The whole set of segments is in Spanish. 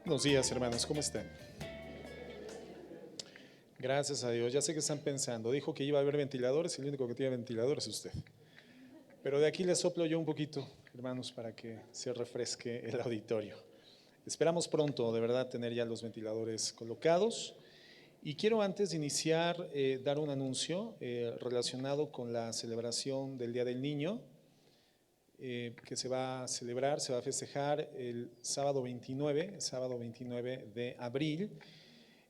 Buenos días, hermanos, ¿cómo están? Gracias a Dios. Ya sé que están pensando, dijo que iba a haber ventiladores y el único que tiene ventiladores es usted. Pero de aquí le soplo yo un poquito, hermanos, para que se refresque el auditorio. Esperamos pronto, de verdad, tener ya los ventiladores colocados. Y quiero antes de iniciar dar un anuncio relacionado con la celebración del Día del Niño, que se va a celebrar, se va a festejar el sábado 29 de abril.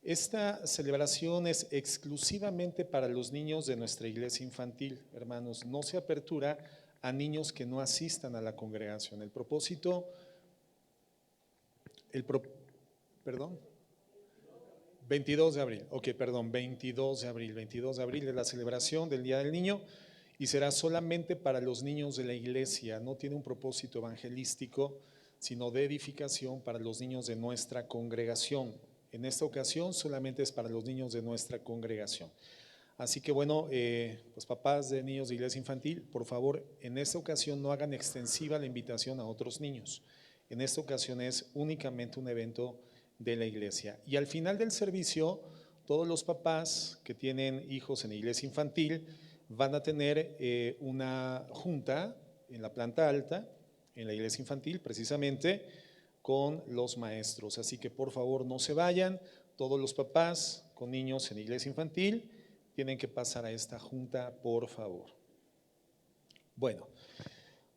Esta celebración es exclusivamente para los niños de nuestra iglesia infantil, hermanos. No se apertura a niños que no asistan a la congregación. El propósito, el pro, perdón, 22 de abril, ok, perdón, 22 de abril es la celebración del Día del Niño y será solamente para los niños de la iglesia. No tiene un propósito evangelístico, sino de edificación para los niños de nuestra congregación. En esta ocasión solamente es para los niños de nuestra congregación. Así que bueno, pues papás de niños de iglesia infantil, por favor, en esta ocasión no hagan extensiva la invitación a otros niños. En esta ocasión es únicamente un evento de la iglesia. Y al final del servicio, todos los papás que tienen hijos en la iglesia infantil van a tener una junta en la planta alta, en la iglesia infantil precisamente, con los maestros. Así que por favor no se vayan, todos los papás con niños en iglesia infantil tienen que pasar a esta junta, por favor. Bueno,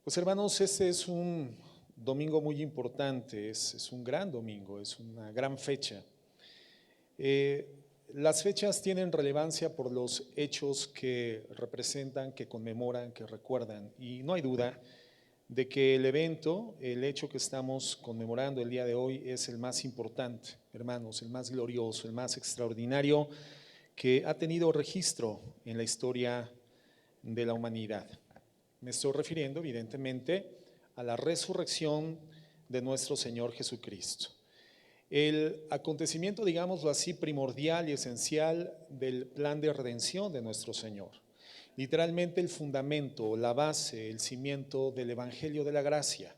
pues hermanos, este es un domingo muy importante, es un gran domingo, es una gran fecha. Las fechas tienen relevancia por los hechos que representan, que conmemoran, que recuerdan, y no hay duda de que el evento, el hecho que estamos conmemorando el día de hoy es el más importante, hermanos, el más glorioso, el más extraordinario que ha tenido registro en la historia de la humanidad. Me estoy refiriendo evidentemente a la resurrección de nuestro Señor Jesucristo. El acontecimiento, digámoslo así, primordial y esencial del plan de redención de nuestro Señor. Literalmente el fundamento, la base, el cimiento del Evangelio de la Gracia,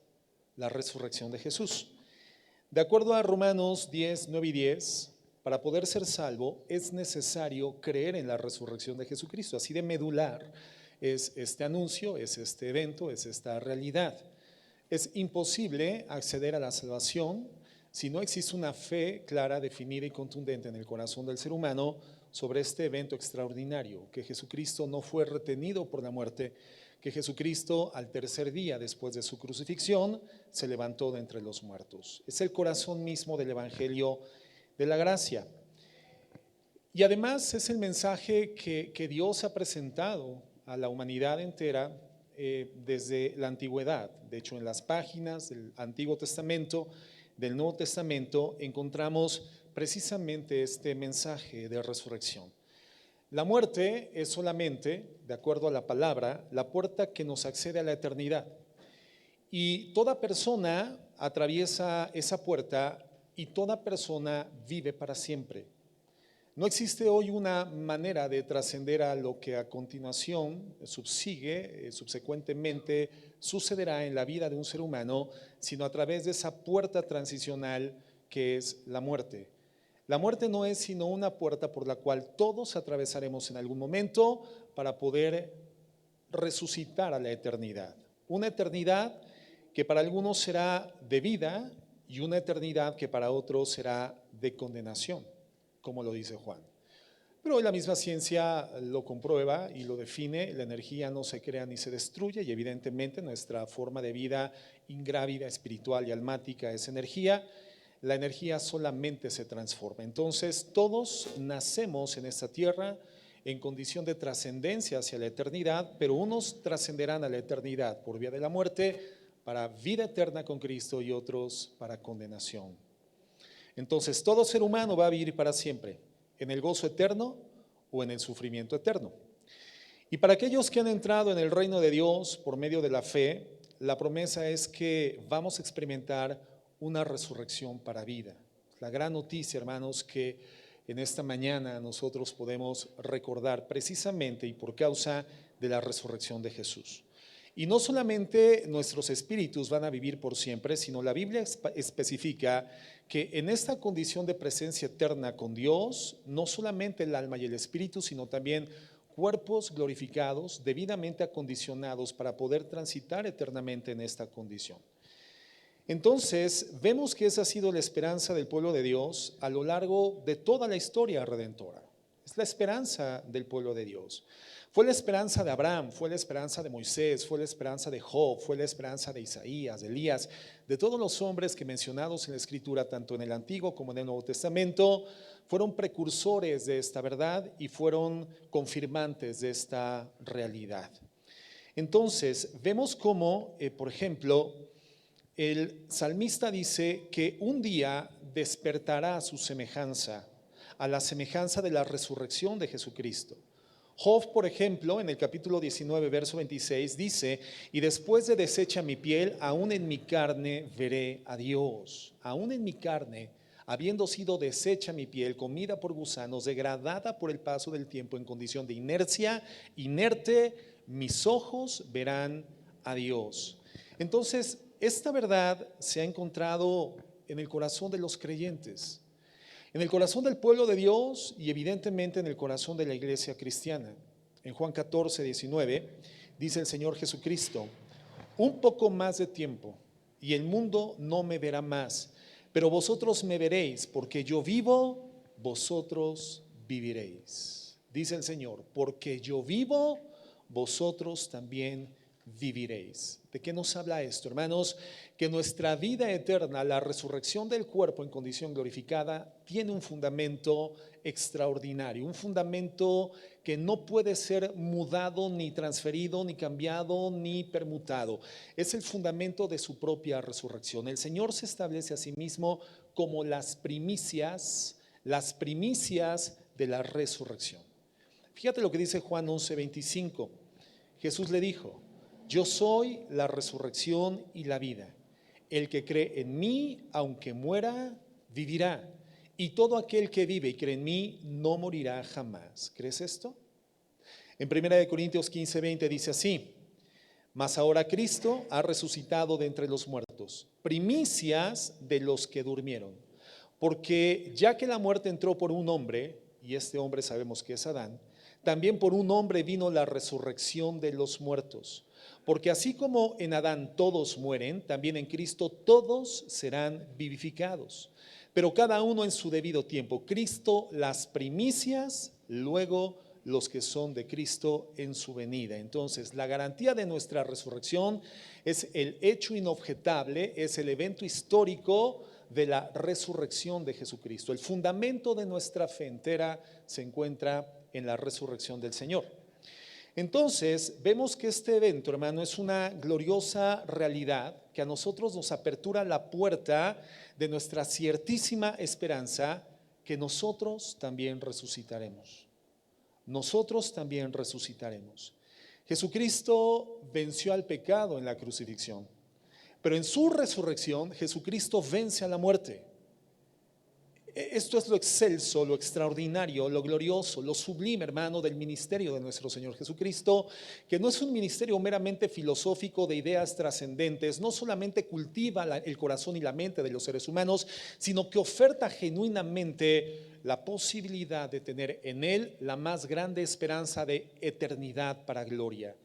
la resurrección de Jesús. De acuerdo a Romanos 10, 9 y 10, para poder ser salvo es necesario creer en la resurrección de Jesucristo. Así de medular es este anuncio, es este evento, es esta realidad. Es imposible acceder a la salvación si no existe una fe clara, definida y contundente en el corazón del ser humano sobre este evento extraordinario, que Jesucristo no fue retenido por la muerte, que Jesucristo al tercer día después de su crucifixión se levantó de entre los muertos. Es el corazón mismo del Evangelio de la Gracia. Y además es el mensaje que Dios ha presentado a la humanidad entera desde la antigüedad. De hecho, en las páginas del Antiguo Testamento, del Nuevo Testamento, encontramos precisamente este mensaje de resurrección. La muerte es solamente, de acuerdo a la palabra, la puerta que nos accede a la eternidad. Y toda persona atraviesa esa puerta y toda persona vive para siempre. No existe hoy una manera de trascender a lo que a continuación subsecuentemente sucederá en la vida de un ser humano, sino a través de esa puerta transicional que es la muerte. La muerte no es sino una puerta por la cual todos atravesaremos en algún momento para poder resucitar a la eternidad. Una eternidad que para algunos será de vida y una eternidad que para otros será de condenación, como lo dice Juan. Pero hoy la misma ciencia lo comprueba y lo define. La energía no se crea ni se destruye y evidentemente nuestra forma de vida ingrávida, espiritual y almática es energía. La energía solamente se transforma. Entonces todos nacemos en esta tierra en condición de trascendencia hacia la eternidad, pero unos trascenderán a la eternidad por vía de la muerte para vida eterna con Cristo y otros para condenación. Entonces todo ser humano va a vivir para siempre, en el gozo eterno o en el sufrimiento eterno. Y para aquellos que han entrado en el reino de Dios por medio de la fe, la promesa es que vamos a experimentar una resurrección para vida. La gran noticia, hermanos, que en esta mañana nosotros podemos recordar precisamente y por causa de la resurrección de Jesús. Y no solamente nuestros espíritus van a vivir por siempre, sino la Biblia especifica que en esta condición de presencia eterna con Dios, no solamente el alma y el espíritu, sino también cuerpos glorificados, debidamente acondicionados para poder transitar eternamente en esta condición. Entonces, vemos que esa ha sido la esperanza del pueblo de Dios a lo largo de toda la historia redentora. Es la esperanza del pueblo de Dios. Fue la esperanza de Abraham, fue la esperanza de Moisés, fue la esperanza de Job, fue la esperanza de Isaías, de Elías, de todos los hombres que mencionados en la Escritura, tanto en el Antiguo como en el Nuevo Testamento, fueron precursores de esta verdad y fueron confirmantes de esta realidad. Entonces, vemos cómo, por ejemplo, el salmista dice que un día despertará a su semejanza, a la semejanza de la resurrección de Jesucristo. Job, por ejemplo, en el capítulo 19, verso 26, dice: y después de deshecha mi piel, aún en mi carne veré a Dios. Aún en mi carne, habiendo sido deshecha mi piel, comida por gusanos, degradada por el paso del tiempo en condición de inercia, inerte, mis ojos verán a Dios. Entonces, esta verdad se ha encontrado en el corazón de los creyentes, en el corazón del pueblo de Dios y evidentemente en el corazón de la iglesia cristiana. En Juan 14, 19, dice el Señor Jesucristo: un poco más de tiempo y el mundo no me verá más, pero vosotros me veréis, porque yo vivo, vosotros viviréis. Dice el Señor: porque yo vivo, vosotros también viviréis. ¿De qué nos habla esto, hermanos? Que nuestra vida eterna, la resurrección del cuerpo en condición glorificada, tiene un fundamento extraordinario, un fundamento que no puede ser mudado, ni transferido, ni cambiado, ni permutado. Es el fundamento de su propia resurrección. El Señor se establece a sí mismo como las primicias de la resurrección. Fíjate lo que dice Juan 11:25. Jesús le dijo: yo soy la resurrección y la vida. El que cree en mí, aunque muera, vivirá. Y todo aquel que vive y cree en mí, no morirá jamás. ¿Crees esto? En 1 Corintios 15:20 dice así: mas ahora Cristo ha resucitado de entre los muertos, primicias de los que durmieron. Porque ya que la muerte entró por un hombre, y este hombre sabemos que es Adán, también por un hombre vino la resurrección de los muertos. Porque así como en Adán todos mueren, también en Cristo todos serán vivificados. Pero cada uno en su debido tiempo. Cristo las primicias, luego los que son de Cristo en su venida. Entonces, la garantía de nuestra resurrección es el hecho inobjetable, es el evento histórico de la resurrección de Jesucristo. El fundamento de nuestra fe entera se encuentra en la resurrección del Señor. Entonces, vemos que este evento, hermano, es una gloriosa realidad que a nosotros nos apertura la puerta de nuestra ciertísima esperanza, que nosotros también resucitaremos. Nosotros también resucitaremos. Jesucristo venció al pecado en la crucifixión, pero en su resurrección Jesucristo vence a la muerte. Esto es lo excelso, lo extraordinario, lo glorioso, lo sublime, hermano, del ministerio de nuestro Señor Jesucristo, que no es un ministerio meramente filosófico de ideas trascendentes, no solamente cultiva el corazón y la mente de los seres humanos, sino que oferta genuinamente la posibilidad de tener en Él la más grande esperanza de eternidad para gloria.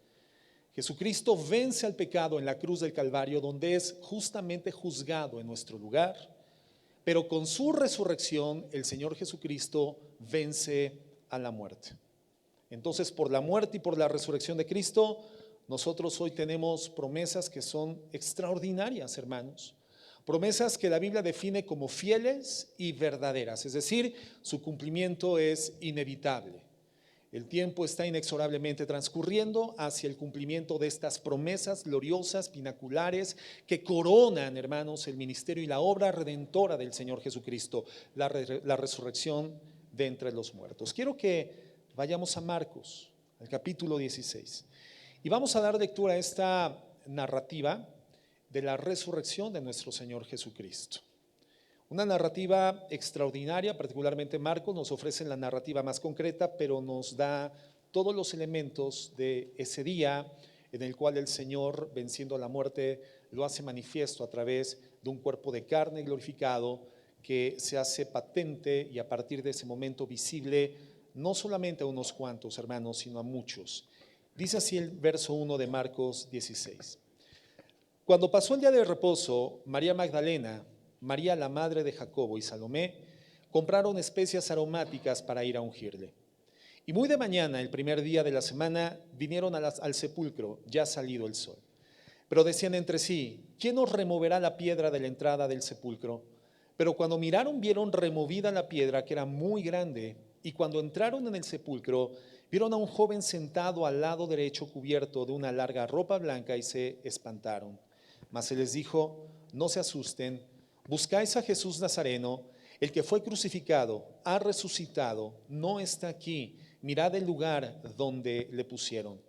Jesucristo vence al pecado en la cruz del Calvario, donde es justamente juzgado en nuestro lugar. Pero con su resurrección, el Señor Jesucristo vence a la muerte. Entonces, por la muerte y por la resurrección de Cristo, nosotros hoy tenemos promesas que son extraordinarias, hermanos. Promesas que la Biblia define como fieles y verdaderas, es decir, su cumplimiento es inevitable. El tiempo está inexorablemente transcurriendo hacia el cumplimiento de estas promesas gloriosas, pinaculares, que coronan, hermanos, el ministerio y la obra redentora del Señor Jesucristo, la resurrección de entre los muertos. Quiero que vayamos a Marcos, al capítulo 16, y vamos a dar lectura a esta narrativa de la resurrección de nuestro Señor Jesucristo. Una narrativa extraordinaria, particularmente Marcos nos ofrece la narrativa más concreta, pero nos da todos los elementos de ese día en el cual el Señor, venciendo la muerte, lo hace manifiesto a través de un cuerpo de carne glorificado que se hace patente y a partir de ese momento visible no solamente a unos cuantos hermanos, sino a muchos. Dice así el verso 1 de Marcos 16. Cuando pasó el día de reposo, María Magdalena, María la madre de Jacobo y Salomé compraron especias aromáticas para ir a ungirle. Y muy de mañana, el primer día de la semana, vinieron al sepulcro, ya salido el sol. Pero decían entre sí, ¿quién nos removerá la piedra de la entrada del sepulcro? Pero cuando miraron, vieron removida la piedra, que era muy grande, y cuando entraron en el sepulcro, vieron a un joven sentado al lado derecho cubierto de una larga ropa blanca y se espantaron. Mas se les dijo, no se asusten, buscáis a Jesús Nazareno, el que fue crucificado, ha resucitado, no está aquí, mirad el lugar donde le pusieron.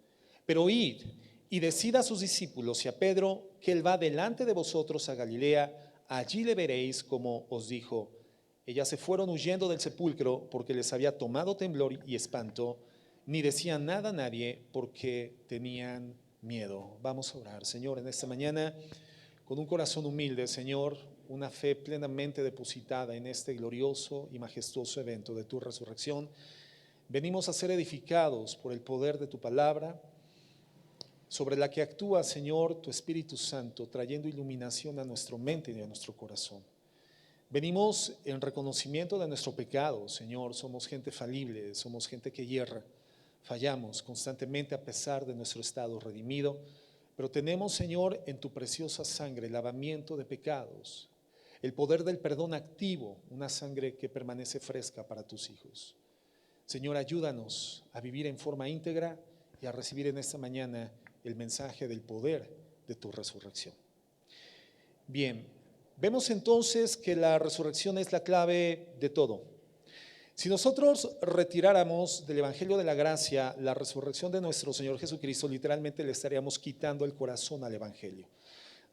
Pero id y decid a sus discípulos y a Pedro que él va delante de vosotros a Galilea, allí le veréis como os dijo. Ellas se fueron huyendo del sepulcro porque les había tomado temblor y espanto, ni decían nada a nadie porque tenían miedo. Vamos a orar, Señor, en esta mañana, con un corazón humilde, Señor, una fe plenamente depositada en este glorioso y majestuoso evento de tu resurrección. Venimos a ser edificados por el poder de tu palabra, sobre la que actúa, Señor, tu Espíritu Santo, trayendo iluminación a nuestra mente y a nuestro corazón. Venimos en reconocimiento de nuestro pecado, Señor. Somos gente falible, somos gente que hierra, fallamos constantemente a pesar de nuestro estado redimido, pero tenemos, Señor, en tu preciosa sangre el lavamiento de pecados, el poder del perdón activo, una sangre que permanece fresca para tus hijos. Señor, ayúdanos a vivir en forma íntegra y a recibir en esta mañana el mensaje del poder de tu resurrección. Bien, vemos entonces que la resurrección es la clave de todo. Si nosotros retiráramos del Evangelio de la Gracia la resurrección de nuestro Señor Jesucristo, literalmente le estaríamos quitando el corazón al Evangelio.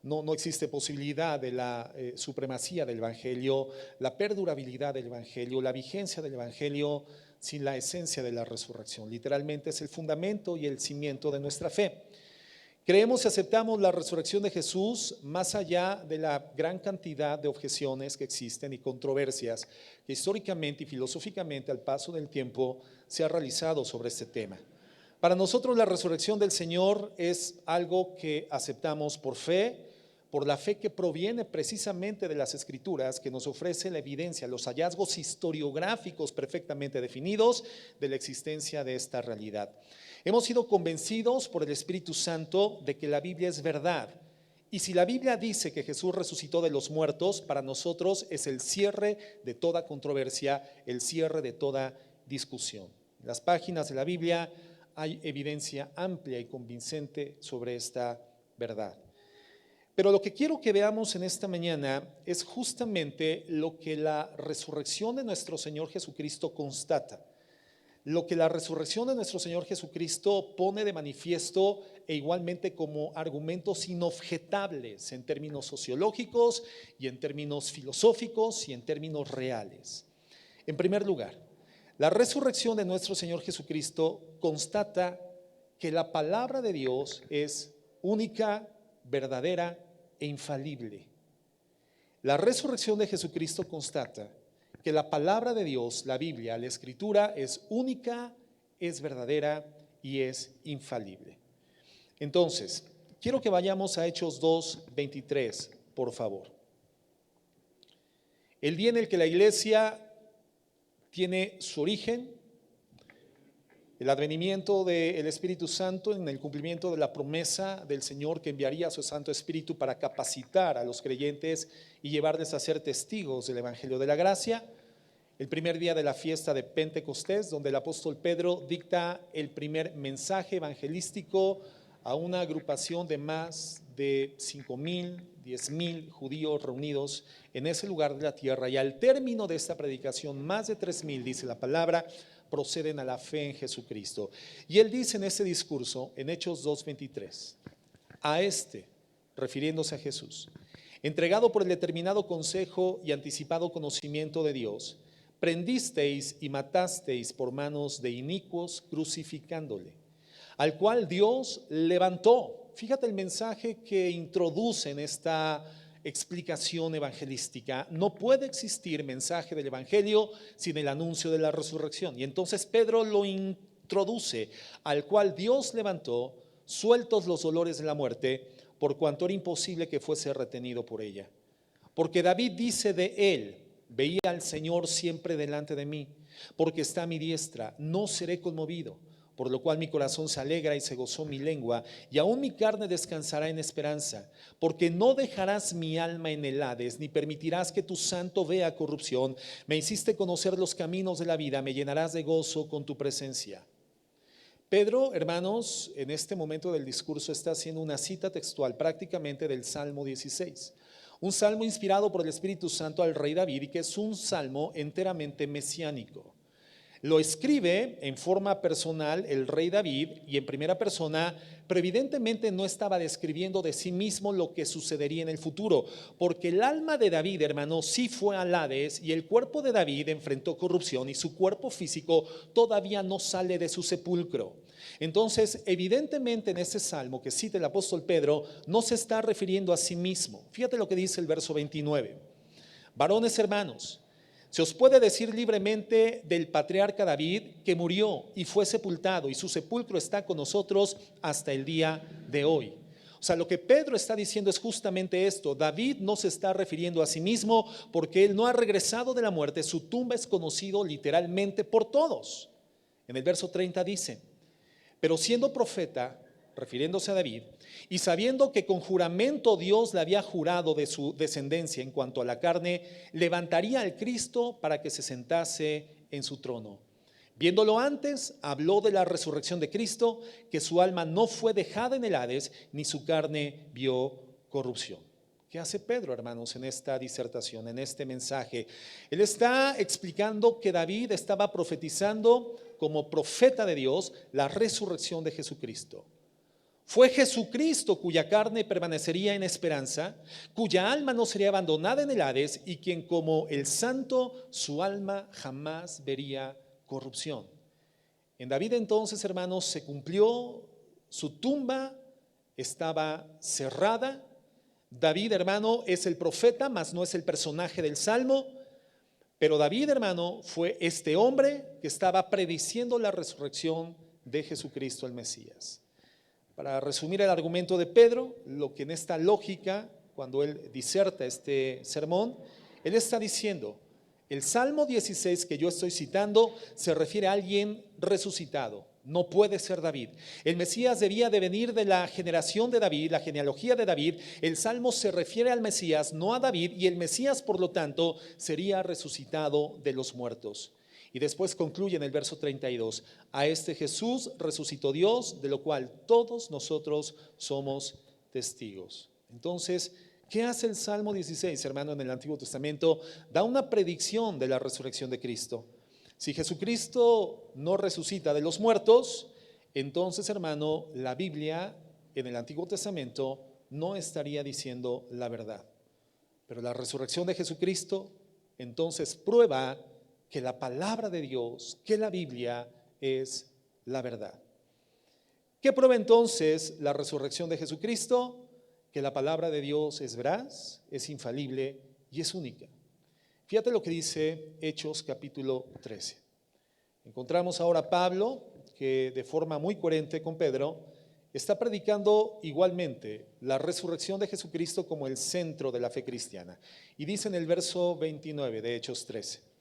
No existe posibilidad de la supremacía del Evangelio, la perdurabilidad del Evangelio, la vigencia del Evangelio sin la esencia de la resurrección. Literalmente es el fundamento y el cimiento de nuestra fe. Creemos y aceptamos la resurrección de Jesús más allá de la gran cantidad de objeciones que existen y controversias que históricamente y filosóficamente al paso del tiempo se ha realizado sobre este tema. Para nosotros la resurrección del Señor es algo que aceptamos por fe, por la fe que proviene precisamente de las Escrituras, que nos ofrece la evidencia, los hallazgos historiográficos perfectamente definidos de la existencia de esta realidad. Hemos sido convencidos por el Espíritu Santo de que la Biblia es verdad. Y si la Biblia dice que Jesús resucitó de los muertos, para nosotros es el cierre de toda controversia, el cierre de toda discusión. En las páginas de la Biblia hay evidencia amplia y convincente sobre esta verdad. Pero lo que quiero que veamos en esta mañana es justamente lo que la resurrección de nuestro Señor Jesucristo constata. Lo que la resurrección de nuestro Señor Jesucristo pone de manifiesto e igualmente como argumentos inobjetables en términos sociológicos y en términos filosóficos y en términos reales. En primer lugar, la resurrección de nuestro Señor Jesucristo constata que la palabra de Dios es única, verdadera e infalible. La resurrección de Jesucristo constata que la palabra de Dios, la Biblia, la Escritura, es única, es verdadera y es infalible. Entonces, quiero que vayamos a Hechos 2:23, por favor. El día en el que la iglesia tiene su origen, el advenimiento del Espíritu Santo en el cumplimiento de la promesa del Señor que enviaría a su Santo Espíritu para capacitar a los creyentes y llevarles a ser testigos del Evangelio de la Gracia. El primer día de la fiesta de Pentecostés, donde el apóstol Pedro dicta el primer mensaje evangelístico a una agrupación de más de 5,000, 10,000 judíos reunidos en ese lugar de la tierra. Y al término de esta predicación, más de 3,000, dice la palabra, proceden a la fe en Jesucristo. Y él dice en ese discurso, en Hechos 2:23, a este, refiriéndose a Jesús, entregado por el determinado consejo y anticipado conocimiento de Dios, prendisteis y matasteis por manos de inicuos, crucificándole. al cual Dios levantó. Fíjate el mensaje que introduce en esta explicación evangelística. No puede existir mensaje del evangelio sin el anuncio de la resurrección. Y entonces Pedro lo introduce, al cual Dios levantó, sueltos los dolores de la muerte, por cuanto era imposible que fuese retenido por ella. Porque David dice de él: veía al Señor siempre delante de mí, porque está a mi diestra, no seré conmovido. Por lo cual mi corazón se alegra y se gozó mi lengua, y aún mi carne descansará en esperanza, porque no dejarás mi alma en el Hades, ni permitirás que tu santo vea corrupción. Me hiciste conocer los caminos de la vida, me llenarás de gozo con tu presencia. Pedro, hermanos, en este momento del discurso está haciendo una cita textual prácticamente del Salmo 16. Un salmo inspirado por el Espíritu Santo al rey David y que es un salmo enteramente mesiánico. Lo escribe en forma personal el rey David y en primera persona, pero evidentemente no estaba describiendo de sí mismo lo que sucedería en el futuro, porque el alma de David, hermano, sí fue al Hades y el cuerpo de David enfrentó corrupción y su cuerpo físico todavía no sale de su sepulcro. Entonces, evidentemente en ese salmo que cita el apóstol Pedro, no se está refiriendo a sí mismo. Fíjate lo que dice el verso 29. Varones hermanos, se os puede decir libremente del patriarca David que murió y fue sepultado y su sepulcro está con nosotros hasta el día de hoy. O sea, lo que Pedro está diciendo es justamente esto. David no se está refiriendo a sí mismo porque él no ha regresado de la muerte. Su tumba es conocido literalmente por todos. En el verso 30 dice: pero siendo profeta, refiriéndose a David, y sabiendo que con juramento Dios le había jurado de su descendencia en cuanto a la carne, levantaría al Cristo para que se sentase en su trono. Viéndolo antes, habló de la resurrección de Cristo, que su alma no fue dejada en el Hades, ni su carne vio corrupción. ¿Qué hace Pedro, hermanos, en esta disertación, en este mensaje? Él está explicando que David estaba profetizando como profeta de Dios la resurrección de Jesucristo. Fue Jesucristo cuya carne permanecería en esperanza, cuya alma no sería abandonada en el Hades y quien como el santo su alma jamás vería corrupción. En David entonces, hermanos, se cumplió, su tumba estaba cerrada. David, hermano, es el profeta, mas no es el personaje del Salmo. Pero David, hermano, fue este hombre que estaba prediciendo la resurrección de Jesucristo el Mesías. Para resumir el argumento de Pedro, lo que en esta lógica, cuando él diserta este sermón, él está diciendo: el Salmo 16 que yo estoy citando se refiere a alguien resucitado. No puede ser David. El Mesías debía de venir de la generación de David, la genealogía de David. El Salmo se refiere al Mesías, no a David, y el Mesías, por lo tanto, sería resucitado de los muertos. Y después concluye en el verso 32, a este Jesús resucitó Dios, de lo cual todos nosotros somos testigos. Entonces, ¿qué hace el Salmo 16, hermano, en el Antiguo Testamento? Da una predicción de la resurrección de Cristo. Si Jesucristo no resucita de los muertos, entonces, hermano, la Biblia en el Antiguo Testamento no estaría diciendo la verdad. Pero la resurrección de Jesucristo entonces prueba que la palabra de Dios, que la Biblia es la verdad. ¿Qué prueba entonces la resurrección de Jesucristo? Que la palabra de Dios es veraz, es infalible y es única. Fíjate lo que dice Hechos capítulo 13. Encontramos ahora a Pablo, que de forma muy coherente con Pedro, está predicando igualmente la resurrección de Jesucristo como el centro de la fe cristiana. Y dice en el verso 29 de Hechos 13: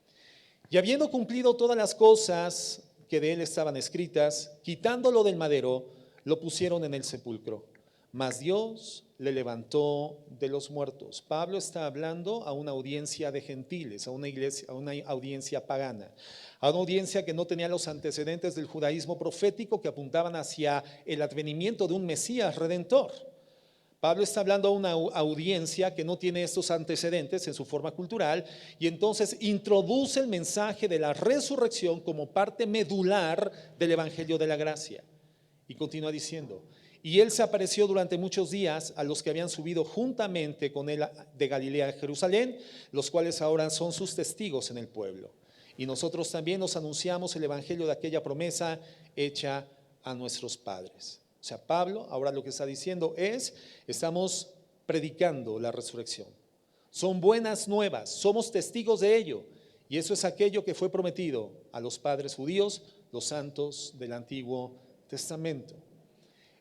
y habiendo cumplido todas las cosas que de él estaban escritas, quitándolo del madero, lo pusieron en el sepulcro. Mas Dios le levantó de los muertos. Pablo está hablando a una audiencia de gentiles, a una iglesia, a una audiencia pagana, a una audiencia que no tenía los antecedentes del judaísmo profético que apuntaban hacia el advenimiento de un Mesías redentor. Pablo está hablando a una audiencia que no tiene estos antecedentes en su forma cultural y entonces introduce el mensaje de la resurrección como parte medular del Evangelio de la Gracia. Y continúa diciendo: y él se apareció durante muchos días a los que habían subido juntamente con él de Galilea a Jerusalén, los cuales ahora son sus testigos en el pueblo. Y nosotros también nos anunciamos el evangelio de aquella promesa hecha a nuestros padres. O sea, Pablo ahora lo que está diciendo es, estamos predicando la resurrección. Son buenas nuevas, somos testigos de ello. Y eso es aquello que fue prometido a los padres judíos, los santos del Antiguo Testamento.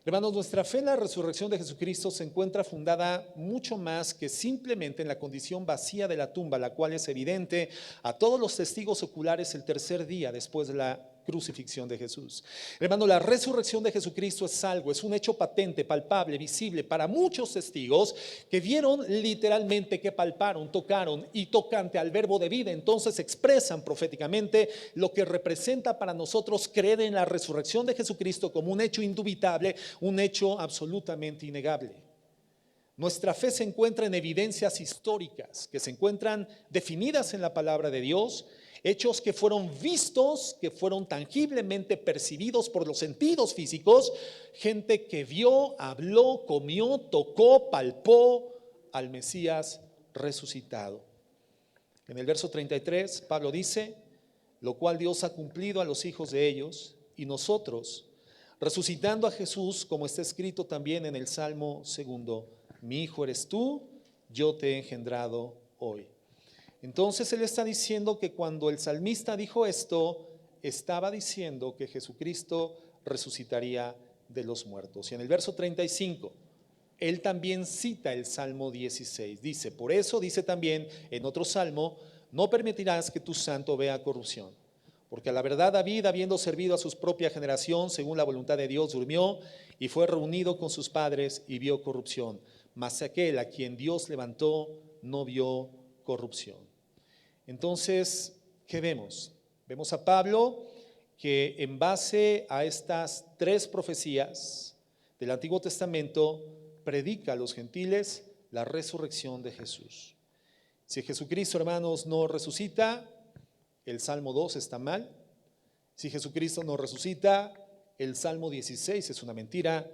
Hermanos, nuestra fe en la resurrección de Jesucristo se encuentra fundada mucho más que simplemente en la condición vacía de la tumba, la cual es evidente a todos los testigos oculares el tercer día después de la crucifixión de Jesús. Hermano, la resurrección de Jesucristo es algo, es un hecho patente, palpable, visible para muchos testigos que vieron literalmente, que palparon, tocaron y tocante al verbo de vida. Entonces expresan proféticamente lo que representa para nosotros creer en la resurrección de Jesucristo como un hecho indubitable, un hecho absolutamente innegable. Nuestra fe se encuentra en evidencias históricas que se encuentran definidas en la palabra de Dios, hechos que fueron vistos, que fueron tangiblemente percibidos por los sentidos físicos, gente que vio, habló, comió, tocó, palpó al Mesías resucitado. En el verso 33, Pablo dice, lo cual Dios ha cumplido a los hijos de ellos, y nosotros, resucitando a Jesús, como está escrito también en el Salmo 2, mi hijo eres tú, yo te he engendrado hoy. Entonces él está diciendo que cuando el salmista dijo esto, estaba diciendo que Jesucristo resucitaría de los muertos. Y en el verso 35, él también cita el Salmo 16. Dice, por eso dice también en otro salmo, no permitirás que tu santo vea corrupción. Porque a la verdad David, habiendo servido a su propia generación, según la voluntad de Dios, durmió y fue reunido con sus padres y vio corrupción. Mas aquel a quien Dios levantó no vio corrupción. Entonces, ¿qué vemos? Vemos a Pablo que en base a estas tres profecías del Antiguo Testamento predica a los gentiles la resurrección de Jesús. Si Jesucristo, hermanos, no resucita, el Salmo 2 está mal. Si Jesucristo no resucita, el Salmo 16 es una mentira.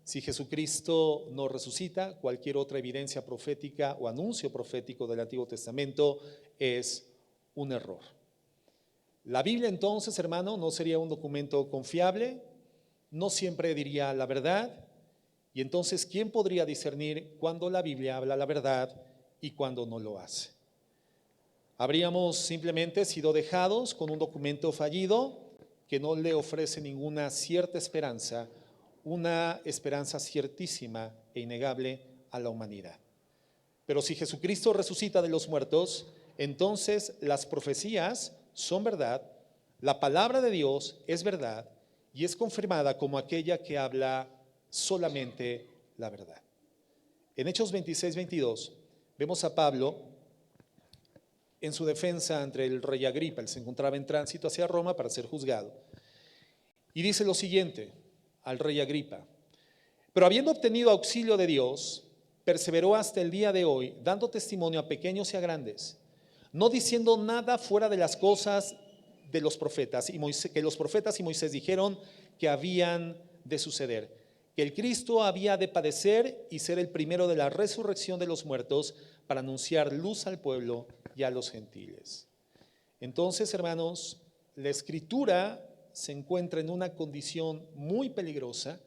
Si Jesucristo no resucita, cualquier otra evidencia profética o anuncio profético del Antiguo Testamento es un error. La Biblia entonces, hermano, no sería un documento confiable, no siempre diría la verdad, y entonces, ¿quién podría discernir cuándo la Biblia habla la verdad y cuándo no lo hace? Habríamos simplemente sido dejados con un documento fallido que no le ofrece ninguna cierta esperanza, una esperanza ciertísima e innegable a la humanidad. Pero si Jesucristo resucita de los muertos, entonces las profecías son verdad, la palabra de Dios es verdad y es confirmada como aquella que habla solamente la verdad. En Hechos 26-22 vemos a Pablo en su defensa ante el rey Agripa. Él se encontraba en tránsito hacia Roma para ser juzgado. Y dice lo siguiente al rey Agripa: pero habiendo obtenido auxilio de Dios, perseveró hasta el día de hoy, dando testimonio a pequeños y a grandes, no diciendo nada fuera de las cosas de los profetas, que los profetas y Moisés dijeron que habían de suceder, que el Cristo había de padecer y ser el primero de la resurrección de los muertos, para anunciar luz al pueblo y a los gentiles. Entonces, hermanos, la Escritura se encuentra en una condición muy peligrosa.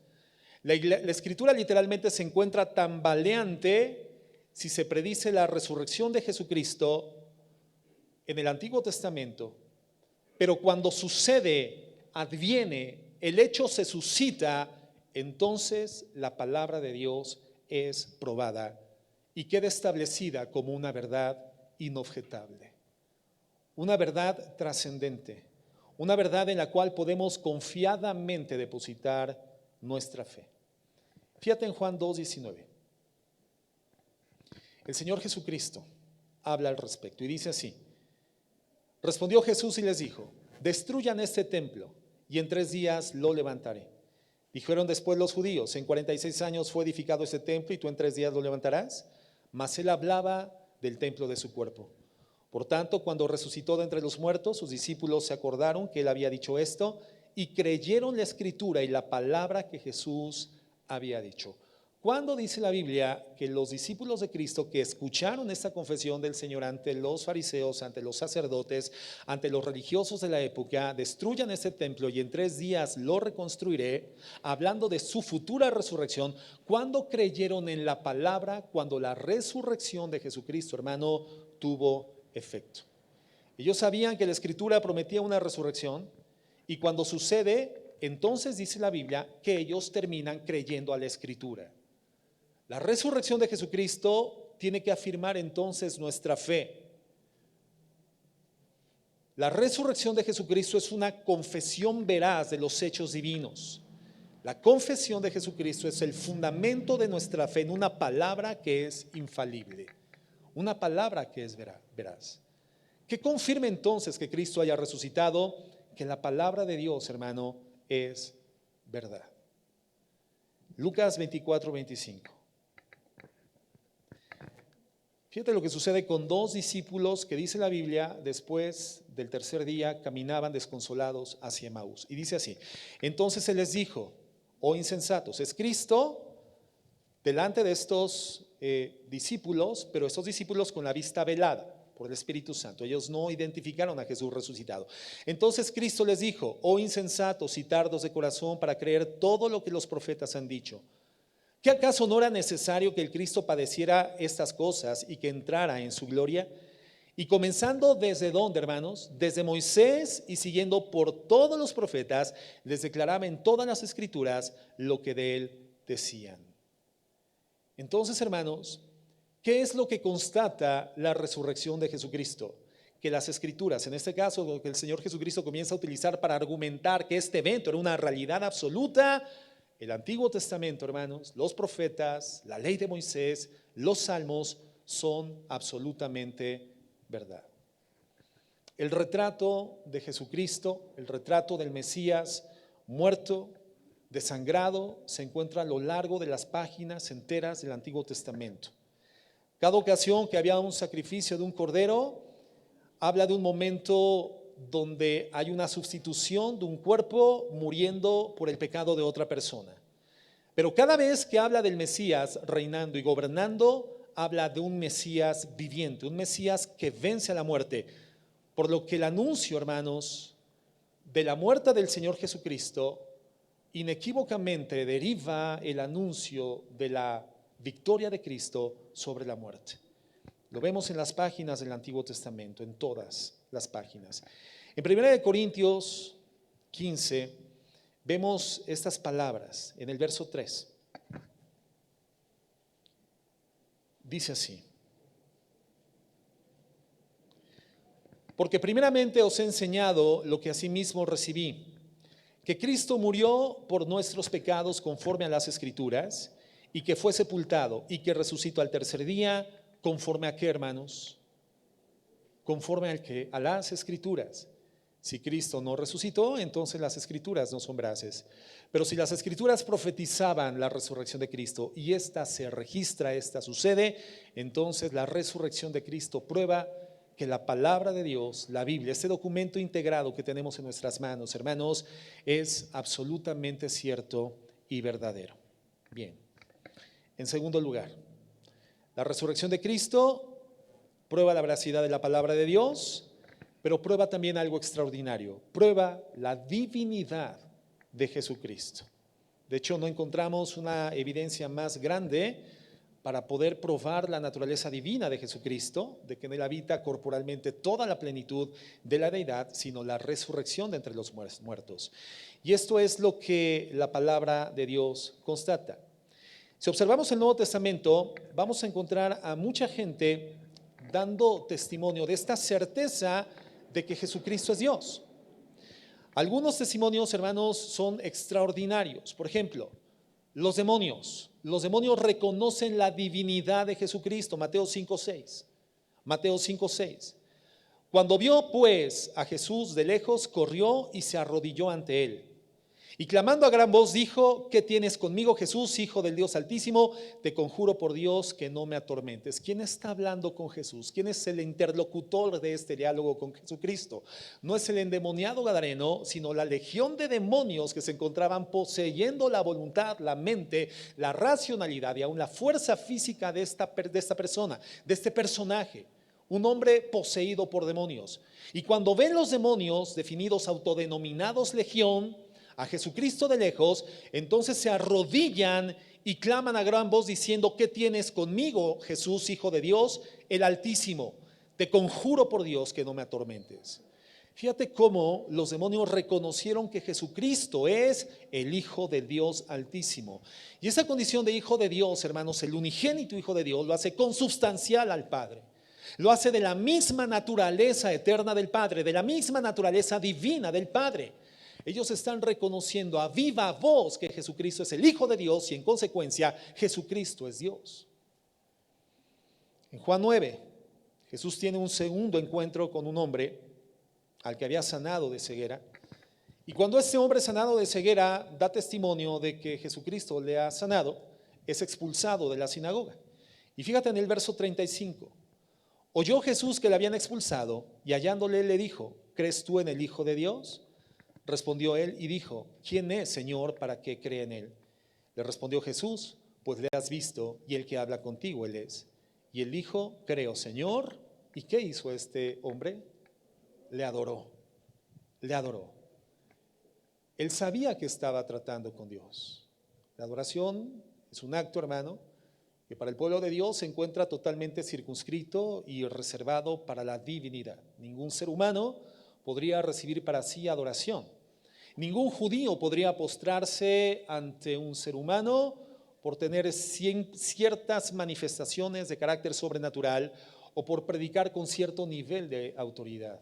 La Escritura literalmente se encuentra tambaleante si se predice la resurrección de Jesucristo en el Antiguo Testamento, pero cuando sucede, adviene, el hecho se suscita, entonces la palabra de Dios es probada y queda establecida como una verdad inobjetable, una verdad trascendente, una verdad en la cual podemos confiadamente depositar nuestra fe. Fíjate en Juan 2:19. El Señor Jesucristo habla al respecto y dice así: respondió Jesús y les dijo: destruyan este templo y en 3 días lo levantaré. Dijeron después los judíos: en 46 años fue edificado este templo y tú en 3 días lo levantarás. Mas él hablaba del templo de su cuerpo. Por tanto, cuando resucitó de entre los muertos, sus discípulos se acordaron que él había dicho esto y creyeron la Escritura y la palabra que Jesús había dicho. ¿Cuándo dice la Biblia que los discípulos de Cristo que escucharon esta confesión del Señor ante los fariseos, ante los sacerdotes, ante los religiosos de la época, destruyan este templo y en 3 días lo reconstruiré, hablando de su futura resurrección? ¿Cuándo creyeron en la palabra? Cuando la resurrección de Jesucristo, hermano, tuvo efecto. Ellos sabían que la Escritura prometía una resurrección y cuando sucede, entonces dice la Biblia que ellos terminan creyendo a la Escritura. La resurrección de Jesucristo tiene que afirmar entonces nuestra fe. La resurrección de Jesucristo es una confesión veraz de los hechos divinos. La confesión de Jesucristo es el fundamento de nuestra fe en una palabra que es infalible, una palabra que es veraz. ¿Qué confirma entonces que Cristo haya resucitado? Que la palabra de Dios, hermano, es verdad. Lucas 24:25. Fíjate lo que sucede con 2 discípulos que dice la Biblia, después del 3er día caminaban desconsolados hacia Emaús. Y dice así: entonces Él les dijo: oh insensatos, es Cristo delante de estos discípulos, pero estos discípulos con la vista velada por el Espíritu Santo. Ellos no identificaron a Jesús resucitado. Entonces Cristo les dijo: oh insensatos y tardos de corazón para creer todo lo que los profetas han dicho. ¿Qué acaso no era necesario que el Cristo padeciera estas cosas y que entrara en su gloria? Y comenzando desde dónde, hermanos, desde Moisés y siguiendo por todos los profetas, les declaraba en todas las escrituras lo que de él decían. Entonces, hermanos, ¿qué es lo que constata la resurrección de Jesucristo? Que las escrituras, en este caso lo que el Señor Jesucristo comienza a utilizar para argumentar que este evento era una realidad absoluta, el Antiguo Testamento, hermanos, los profetas, la ley de Moisés, los salmos son absolutamente verdad. El retrato de Jesucristo, el retrato del Mesías muerto, desangrado, se encuentra a lo largo de las páginas enteras del Antiguo Testamento. Cada ocasión que había un sacrificio de un cordero, habla de un momento donde hay una sustitución de un cuerpo muriendo por el pecado de otra persona. Pero cada vez que habla del Mesías reinando y gobernando, habla de un Mesías viviente, un Mesías que vence a la muerte. Por lo que el anuncio, hermanos, de la muerte del Señor Jesucristo, inequívocamente deriva el anuncio de la victoria de Cristo sobre la muerte. Lo vemos en las páginas del Antiguo Testamento, en todas las páginas. En 1 Corintios 15 vemos estas palabras en el verso 3. Dice así: porque primeramente os he enseñado lo que asimismo recibí, que Cristo murió por nuestros pecados conforme a las Escrituras, y que fue sepultado, y que resucitó al 3er día, conforme a qué, hermanos, conforme al que, a las Escrituras. Si Cristo no resucitó, entonces las Escrituras no son veraces. Pero si las Escrituras profetizaban la resurrección de Cristo y esta se registra, esta sucede, entonces la resurrección de Cristo prueba que la palabra de Dios, la Biblia, este documento integrado que tenemos en nuestras manos, hermanos, es absolutamente cierto y verdadero. Bien. En segundo lugar, la resurrección de Cristo prueba la veracidad de la palabra de Dios, pero prueba también algo extraordinario, prueba la divinidad de Jesucristo. De hecho, no encontramos una evidencia más grande para poder probar la naturaleza divina de Jesucristo, de que en él habita corporalmente toda la plenitud de la deidad, sino la resurrección de entre los muertos. Y esto es lo que la palabra de Dios constata. Si observamos el Nuevo Testamento, vamos a encontrar a mucha gente dando testimonio de esta certeza de que Jesucristo es Dios. Algunos testimonios, hermanos, son extraordinarios. Por ejemplo, los demonios reconocen la divinidad de Jesucristo. Mateo 5:6. Cuando vio pues a Jesús de lejos, corrió y se arrodilló ante él. Y clamando a gran voz dijo: ¿qué tienes conmigo, Jesús, Hijo del Dios Altísimo? Te conjuro por Dios que no me atormentes. ¿Quién está hablando con Jesús? ¿Quién es el interlocutor de este diálogo con Jesucristo? No es el endemoniado gadareno, sino la legión de demonios que se encontraban poseyendo la voluntad, la mente, la racionalidad y aún la fuerza física de esta persona, de este personaje. Un hombre poseído por demonios. Y cuando ven los demonios, definidos autodenominados legión, a Jesucristo de lejos, entonces se arrodillan y claman a gran voz diciendo: ¿qué tienes conmigo, Jesús, Hijo de Dios, el Altísimo? Te conjuro por Dios que no me atormentes. Fíjate cómo los demonios reconocieron que Jesucristo es el Hijo de Dios Altísimo. Y esa condición de Hijo de Dios, hermanos, el unigénito Hijo de Dios, lo hace consubstancial al Padre. Lo hace de la misma naturaleza eterna del Padre, de la misma naturaleza divina del Padre. Ellos están reconociendo a viva voz que Jesucristo es el Hijo de Dios y en consecuencia Jesucristo es Dios. En Juan 9, Jesús tiene un segundo encuentro con un hombre al que había sanado de ceguera. Y cuando este hombre sanado de ceguera da testimonio de que Jesucristo le ha sanado, es expulsado de la sinagoga. Y fíjate en el verso 35. Oyó Jesús que le habían expulsado y hallándole le dijo: ¿crees tú en el Hijo de Dios? Respondió él y dijo: ¿quién es, Señor, para que cree en él? Le respondió Jesús: pues le has visto y el que habla contigo él es. Y él dijo: creo, Señor. ¿Y qué hizo este hombre? Le adoró, le adoró. Él sabía que estaba tratando con Dios. La adoración es un acto, hermano, que para el pueblo de Dios se encuentra totalmente circunscrito y reservado para la divinidad. Ningún ser humano podría recibir para sí adoración. Ningún judío podría postrarse ante un ser humano por tener ciertas manifestaciones de carácter sobrenatural o por predicar con cierto nivel de autoridad.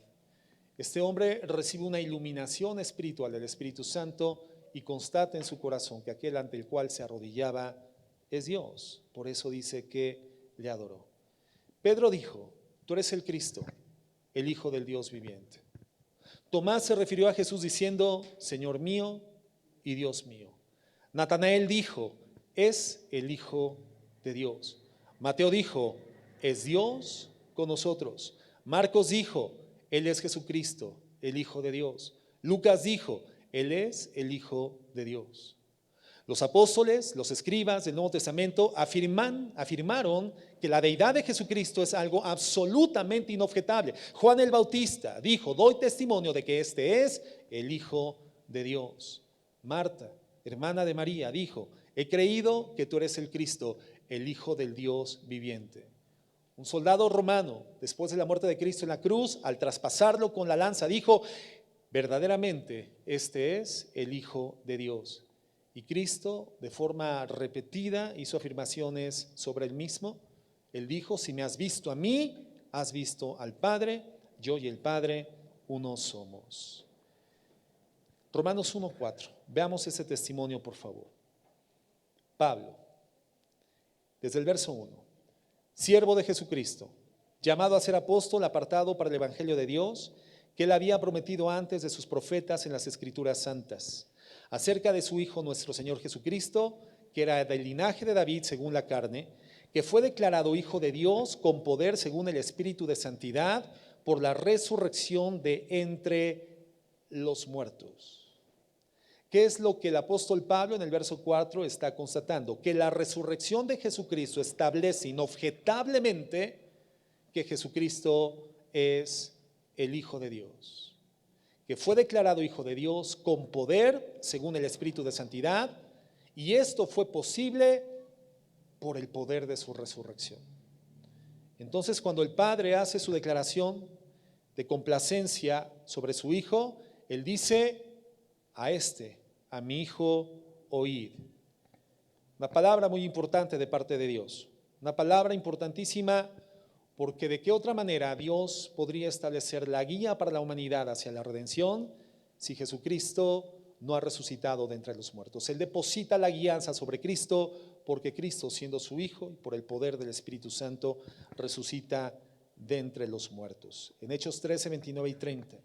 Este hombre recibe una iluminación espiritual del Espíritu Santo y constata en su corazón que aquel ante el cual se arrodillaba es Dios. Por eso dice que le adoró. Pedro dijo: tú eres el Cristo, el Hijo del Dios viviente. Tomás se refirió a Jesús diciendo: Señor mío y Dios mío. Natanael dijo: es el Hijo de Dios. Mateo dijo: es Dios con nosotros. Marcos dijo: Él es Jesucristo, el Hijo de Dios. Lucas dijo: Él es el Hijo de Dios. Los apóstoles, los escribas del Nuevo Testamento afirmaron que la deidad de Jesucristo es algo absolutamente inobjetable. Juan el Bautista dijo: doy testimonio de que este es el Hijo de Dios. Marta, hermana de María, dijo: he creído que tú eres el Cristo, el Hijo del Dios viviente. Un soldado romano, después de la muerte de Cristo en la cruz, al traspasarlo con la lanza, dijo: verdaderamente este es el Hijo de Dios. Y Cristo, de forma repetida, hizo afirmaciones sobre él mismo. Él dijo: si me has visto a mí, has visto al Padre. Yo y el Padre uno somos. Romanos 1:4. Veamos ese testimonio, por favor. Pablo, desde el verso 1. Siervo de Jesucristo, llamado a ser apóstol, apartado para el evangelio de Dios, que él había prometido antes de sus profetas en las Escrituras santas, acerca de su Hijo nuestro Señor Jesucristo, que era del linaje de David según la carne, que fue declarado Hijo de Dios con poder según el Espíritu de santidad, por la resurrección de entre los muertos. ¿Qué es lo que el apóstol Pablo en el verso 4 está constatando? Que la resurrección de Jesucristo establece inobjetablemente que Jesucristo es el Hijo de Dios, que fue declarado Hijo de Dios con poder según el Espíritu de santidad, y esto fue posible por el poder de su resurrección. Entonces, cuando el Padre hace su declaración de complacencia sobre su Hijo, Él dice: a mi Hijo oíd. Una palabra muy importante de parte de Dios, una palabra importantísima, porque de qué otra manera Dios podría establecer la guía para la humanidad hacia la redención si Jesucristo no ha resucitado de entre los muertos. Él deposita la guianza sobre Cristo porque Cristo, siendo su Hijo y por el poder del Espíritu Santo, resucita de entre los muertos. En Hechos 13, 29 y 30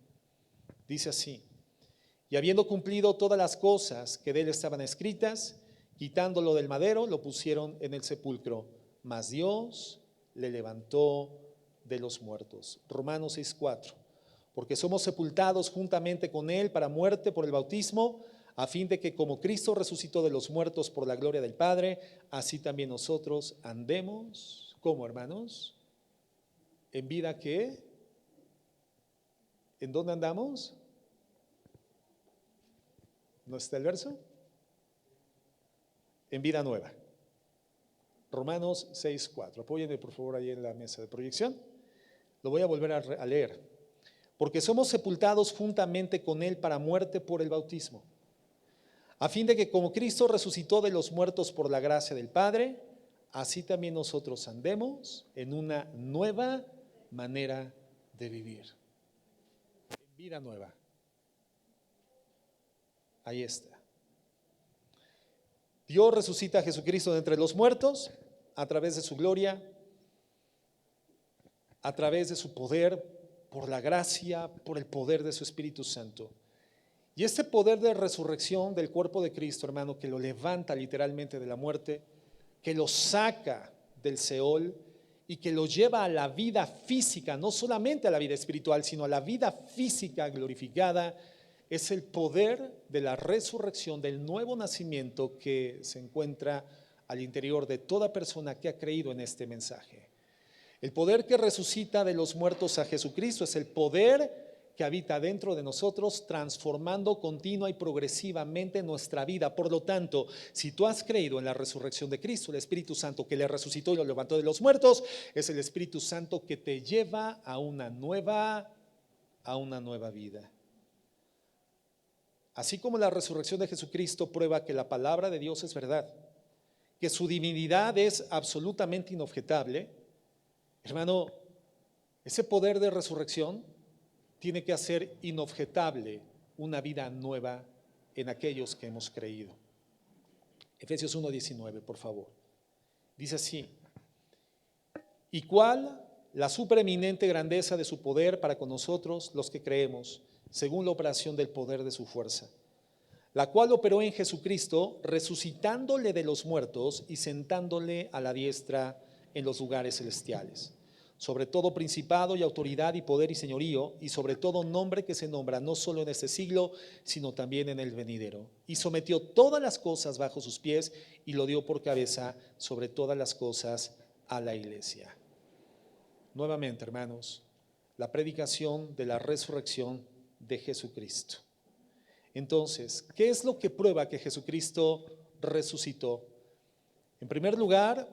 dice así: Y habiendo cumplido todas las cosas que de él estaban escritas, quitándolo del madero, lo pusieron en el sepulcro. Mas Dios le levantó de los muertos. Romanos 6:4. Porque somos sepultados juntamente con él para muerte por el bautismo, a fin de que como Cristo resucitó de los muertos por la gloria del Padre, así también nosotros andemos, ¿cómo, hermanos? ¿En vida qué? ¿En dónde andamos? ¿No está el verso? En vida nueva. Romanos 6:4. Apóyenme por favor ahí en la mesa de proyección. Lo voy a volver a leer. Porque somos sepultados juntamente con él para muerte por el bautismo, a fin de que como Cristo resucitó de los muertos por la gracia del Padre, así también nosotros andemos en una nueva manera de vivir. En vida nueva. Ahí está. Dios resucita a Jesucristo de entre los muertos a través de su gloria, a través de su poder, por la gracia, por el poder de su Espíritu Santo. Y este poder de resurrección del cuerpo de Cristo, hermano, que lo levanta literalmente de la muerte, que lo saca del Seol y que lo lleva a la vida física, no solamente a la vida espiritual, sino a la vida física glorificada, es el poder de la resurrección, del nuevo nacimiento que se encuentra al interior de toda persona que ha creído en este mensaje. El poder que resucita de los muertos a Jesucristo es el poder que habita dentro de nosotros, transformando continua y progresivamente nuestra vida. Por lo tanto, si tú has creído en la resurrección de Cristo, el Espíritu Santo que le resucitó y lo levantó de los muertos, es el Espíritu Santo que te lleva a una nueva vida. Así como la resurrección de Jesucristo prueba que la palabra de Dios es verdad, que su divinidad es absolutamente inobjetable, hermano, ese poder de resurrección tiene que hacer inobjetable una vida nueva en aquellos que hemos creído. Efesios 1:19, por favor. Dice así: ¿y cuál la supereminente grandeza de su poder para con nosotros los que creemos, según la operación del poder de su fuerza, la cual operó en Jesucristo, resucitándole de los muertos y sentándole a la diestra en los lugares celestiales, sobre todo principado y autoridad y poder y señorío, y sobre todo nombre que se nombra no solo en este siglo, sino también en el venidero. Y sometió todas las cosas bajo sus pies y lo dio por cabeza sobre todas las cosas a la iglesia. Nuevamente, hermanos, la predicación de la resurrección de Jesucristo. Entonces, ¿qué es lo que prueba que Jesucristo resucitó? En primer lugar,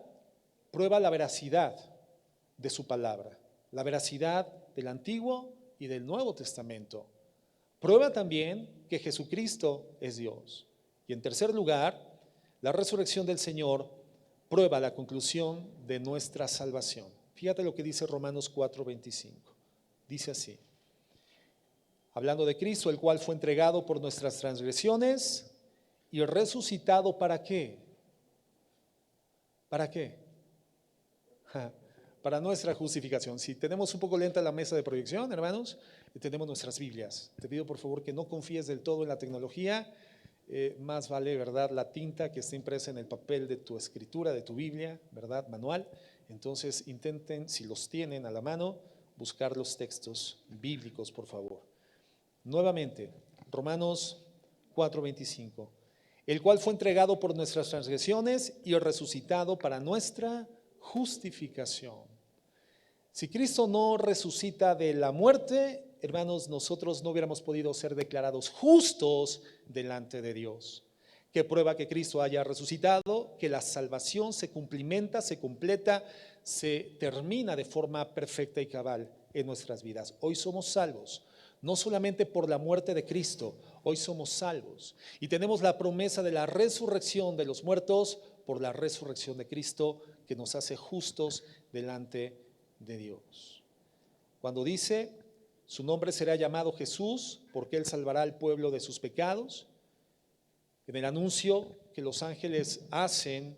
prueba la veracidad de su palabra, la veracidad del Antiguo y del Nuevo Testamento. Prueba también que Jesucristo es Dios. Y en tercer lugar, la resurrección del Señor prueba la conclusión de nuestra salvación. Fíjate lo que dice Romanos 4:25. Dice así: hablando de Cristo, el cual fue entregado por nuestras transgresiones y resucitado, ¿para qué? ¿Para qué? Para nuestra justificación. Si tenemos un poco lenta la mesa de proyección, hermanos, tenemos nuestras Biblias. Te pido por favor que no confíes del todo en la tecnología. Más vale, ¿verdad?, la tinta que está impresa en el papel de tu escritura, de tu Biblia, ¿verdad?, manual. Entonces intenten, si los tienen a la mano, buscar los textos bíblicos, por favor. Nuevamente, Romanos 4:25, el cual fue entregado por nuestras transgresiones y resucitado para nuestra justificación. Si Cristo no resucita de la muerte, hermanos, nosotros no hubiéramos podido ser declarados justos delante de Dios. ¿Qué prueba que Cristo haya resucitado? Que la salvación se cumplimenta, se completa, se termina de forma perfecta y cabal en nuestras vidas. Hoy somos salvos, no solamente por la muerte de Cristo, hoy somos salvos y tenemos la promesa de la resurrección de los muertos por la resurrección de Cristo, que nos hace justos delante de Dios. Cuando dice, su nombre será llamado Jesús, porque Él salvará al pueblo de sus pecados, en el anuncio que los ángeles hacen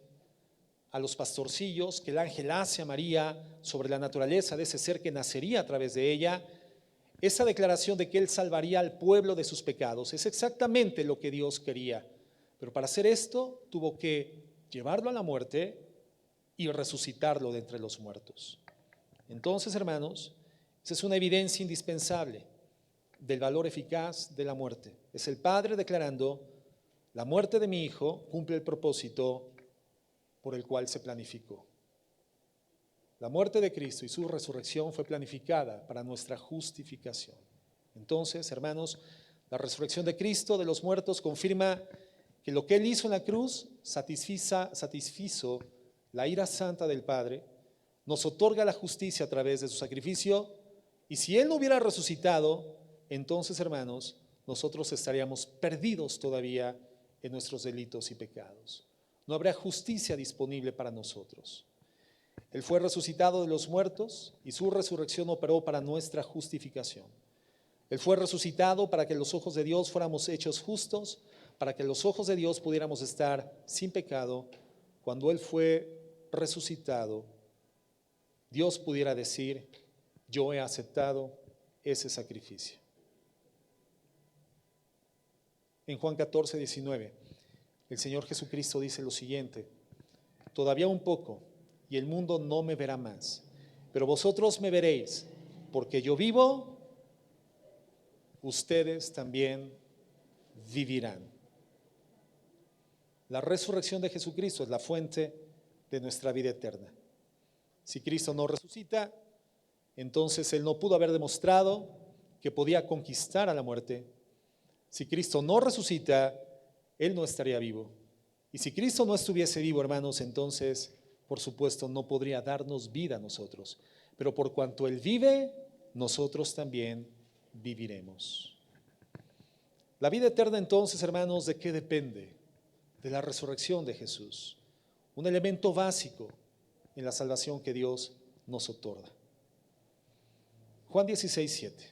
a los pastorcillos, que el ángel hace a María sobre la naturaleza de ese ser que nacería a través de ella, esa declaración de que Él salvaría al pueblo de sus pecados es exactamente lo que Dios quería. Pero para hacer esto tuvo que llevarlo a la muerte y resucitarlo de entre los muertos. Entonces, hermanos, esa es una evidencia indispensable del valor eficaz de la muerte. Es el Padre declarando: la muerte de mi Hijo cumple el propósito por el cual se planificó. La muerte de Cristo y su resurrección fue planificada para nuestra justificación. Entonces, hermanos, la resurrección de Cristo de los muertos confirma que lo que Él hizo en la cruz satisfizo la ira santa del Padre, nos otorga la justicia a través de su sacrificio, y si Él no hubiera resucitado, entonces, hermanos, nosotros estaríamos perdidos todavía en nuestros delitos y pecados. No habría justicia disponible para nosotros. Él fue resucitado de los muertos y su resurrección operó para nuestra justificación. Él fue resucitado para que los ojos de Dios fuéramos hechos justos, para que los ojos de Dios pudiéramos estar sin pecado. Cuando Él fue resucitado, Dios pudiera decir: yo he aceptado ese sacrificio. En Juan 14, 19, el Señor Jesucristo dice lo siguiente: todavía un poco y el mundo no me verá más, pero vosotros me veréis, porque yo vivo, ustedes también vivirán. La resurrección de Jesucristo es la fuente de nuestra vida eterna. Si Cristo no resucita, entonces Él no pudo haber demostrado que podía conquistar a la muerte. Si Cristo no resucita, Él no estaría vivo. Y si Cristo no estuviese vivo, hermanos, entonces, por supuesto, no podría darnos vida a nosotros. Pero por cuanto Él vive, nosotros también viviremos. La vida eterna, entonces, hermanos, ¿de qué depende? De la resurrección de Jesús. Un elemento básico en la salvación que Dios nos otorga. Juan 16, 7.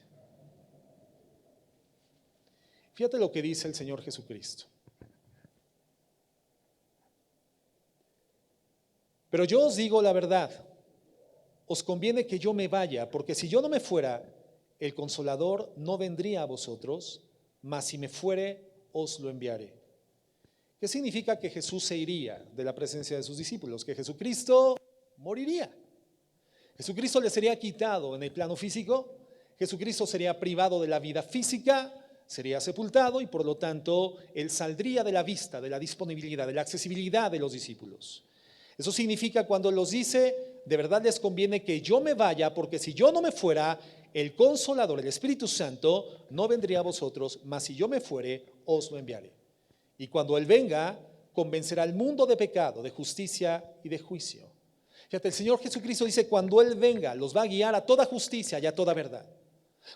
Fíjate lo que dice el Señor Jesucristo. Pero yo os digo la verdad, os conviene que yo me vaya, porque si yo no me fuera, el Consolador no vendría a vosotros, mas si me fuere, os lo enviaré. ¿Qué significa que Jesús se iría de la presencia de sus discípulos? Que Jesucristo moriría. Jesucristo le sería quitado en el plano físico, Jesucristo sería privado de la vida física, sería sepultado y por lo tanto Él saldría de la vista, de la disponibilidad, de la accesibilidad de los discípulos. Eso significa cuando los dice: de verdad les conviene que yo me vaya, porque si yo no me fuera, el Consolador, el Espíritu Santo, no vendría a vosotros, mas si yo me fuere, os lo enviaré. Y cuando Él venga, convencerá al mundo de pecado, de justicia y de juicio. Fíjate, el Señor Jesucristo dice: cuando Él venga, los va a guiar a toda justicia y a toda verdad.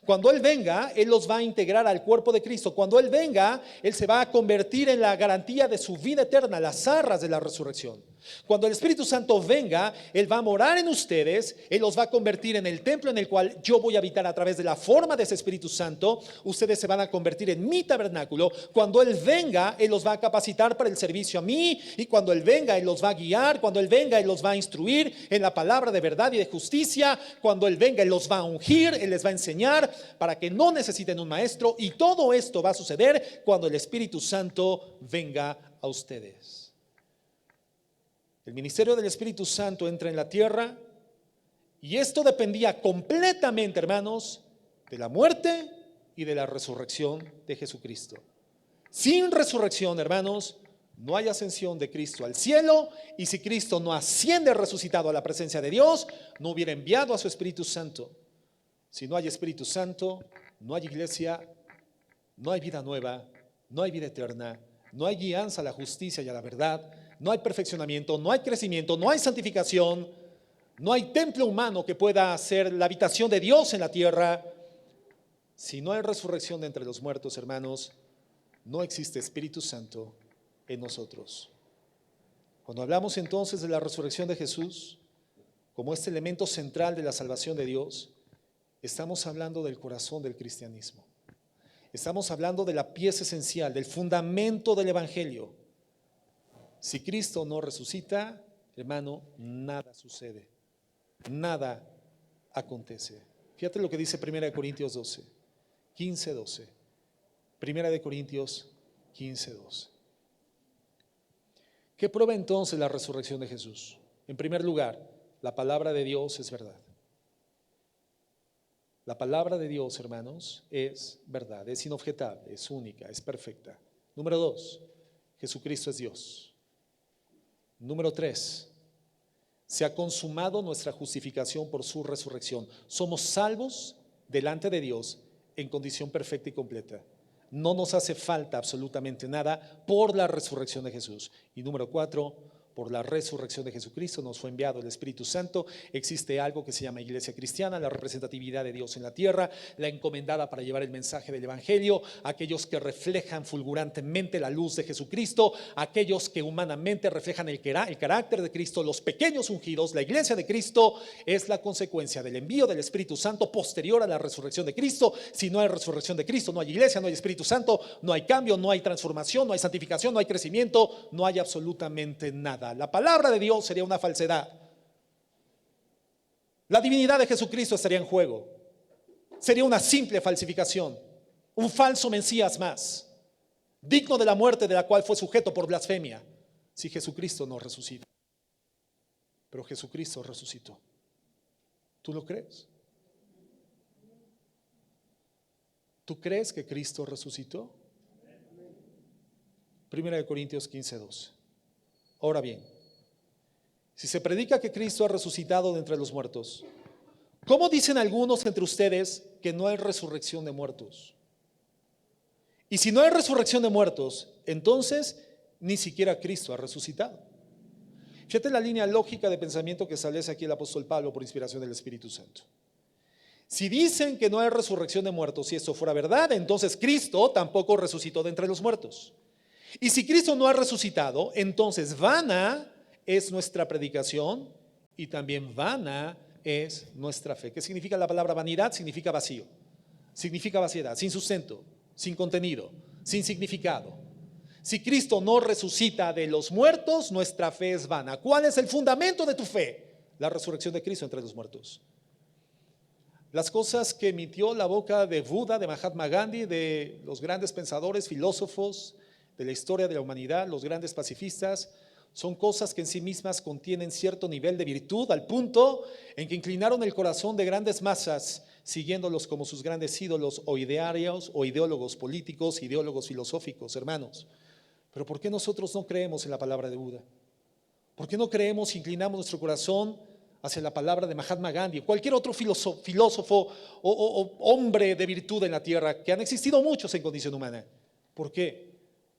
Cuando Él venga, Él los va a integrar al cuerpo de Cristo. Cuando Él venga, Él se va a convertir en la garantía de su vida eterna, las arras de la resurrección. Cuando el Espíritu Santo venga, Él va a morar en ustedes, Él los va a convertir en el templo en el cual yo voy a habitar a través de la forma de ese Espíritu Santo. Ustedes se van a convertir en mi tabernáculo. Cuando Él venga, Él los va a capacitar para el servicio a mí, y cuando Él venga, Él los va a guiar. Cuando Él venga, Él los va a instruir en la palabra de verdad y de justicia. Cuando Él venga, Él los va a ungir, Él les va a enseñar para que no necesiten un maestro, y todo esto va a suceder cuando el Espíritu Santo venga a ustedes. El ministerio del Espíritu Santo entra en la tierra, y esto dependía completamente, hermanos, de la muerte y de la resurrección de Jesucristo. Sin resurrección, hermanos, no hay ascensión de Cristo al cielo, y si Cristo no asciende resucitado a la presencia de Dios, no hubiera enviado a su Espíritu Santo. Si no hay Espíritu Santo, no hay iglesia, no hay vida nueva, no hay vida eterna, no hay guianza a la justicia y a la verdad, no hay perfeccionamiento, no hay crecimiento, no hay santificación, no hay templo humano que pueda ser la habitación de Dios en la tierra. Si no hay resurrección de entre los muertos, hermanos, no existe Espíritu Santo en nosotros. Cuando hablamos entonces de la resurrección de Jesús como este elemento central de la salvación de Dios, estamos hablando del corazón del cristianismo. Estamos hablando de la pieza esencial, del fundamento del Evangelio. Si Cristo no resucita, hermano, nada sucede, nada acontece. Fíjate lo que dice 1 Corintios 12, 15, 12. 1 Corintios 15, 12. ¿Qué prueba entonces la resurrección de Jesús? En primer lugar, la palabra de Dios es verdad. La palabra de Dios, hermanos, es verdad, es inobjetable, es única, es perfecta. Número 2, Jesucristo es Dios. Número 3, se ha consumado nuestra justificación por su resurrección. Somos salvos delante de Dios en condición perfecta y completa. No nos hace falta absolutamente nada por la resurrección de Jesús. Y número 4, por la resurrección de Jesucristo nos fue enviado el Espíritu Santo. Existe algo que se llama Iglesia Cristiana, la representatividad de Dios en la tierra, la encomendada para llevar el mensaje del Evangelio, aquellos que reflejan fulgurantemente la luz de Jesucristo, aquellos que humanamente reflejan el carácter de Cristo, los pequeños ungidos. La Iglesia de Cristo es la consecuencia del envío del Espíritu Santo posterior a la resurrección de Cristo. Si no hay resurrección de Cristo, no hay Iglesia, no hay Espíritu Santo, no hay cambio, no hay transformación, no hay santificación, no hay crecimiento, no hay absolutamente nada. La palabra de Dios sería una falsedad. La divinidad de Jesucristo estaría en juego. Sería una simple falsificación, un falso Mesías más, digno de la muerte de la cual fue sujeto por blasfemia, si Jesucristo no resucita. Pero Jesucristo resucitó. ¿Tú lo crees? ¿Tú crees que Cristo resucitó? 1 Corintios 15, 12. Ahora bien, si se predica que Cristo ha resucitado de entre los muertos, ¿cómo dicen algunos entre ustedes que no hay resurrección de muertos? Y si no hay resurrección de muertos, entonces ni siquiera Cristo ha resucitado. Fíjate la línea lógica de pensamiento que establece aquí el apóstol Pablo por inspiración del Espíritu Santo. Si dicen que no hay resurrección de muertos, si esto fuera verdad, entonces Cristo tampoco resucitó de entre los muertos. Y si Cristo no ha resucitado, entonces vana es nuestra predicación y también vana es nuestra fe. ¿Qué significa la palabra vanidad? Significa vacío, significa vaciedad, sin sustento, sin contenido, sin significado. Si Cristo no resucita de los muertos, nuestra fe es vana. ¿Cuál es el fundamento de tu fe? La resurrección de Cristo entre los muertos. Las cosas que emitió la boca de Buda, de Mahatma Gandhi, de los grandes pensadores, filósofos de la historia de la humanidad, los grandes pacifistas, son cosas que en sí mismas contienen cierto nivel de virtud, al punto en que inclinaron el corazón de grandes masas, siguiéndolos como sus grandes ídolos o idearios o ideólogos políticos, ideólogos filosóficos, hermanos. Pero ¿por qué nosotros no creemos en la palabra de Buda? ¿Por qué no creemos, inclinamos nuestro corazón hacia la palabra de Mahatma Gandhi o cualquier otro filósofo o hombre de virtud en la tierra, que han existido muchos en condición humana? ¿Por qué?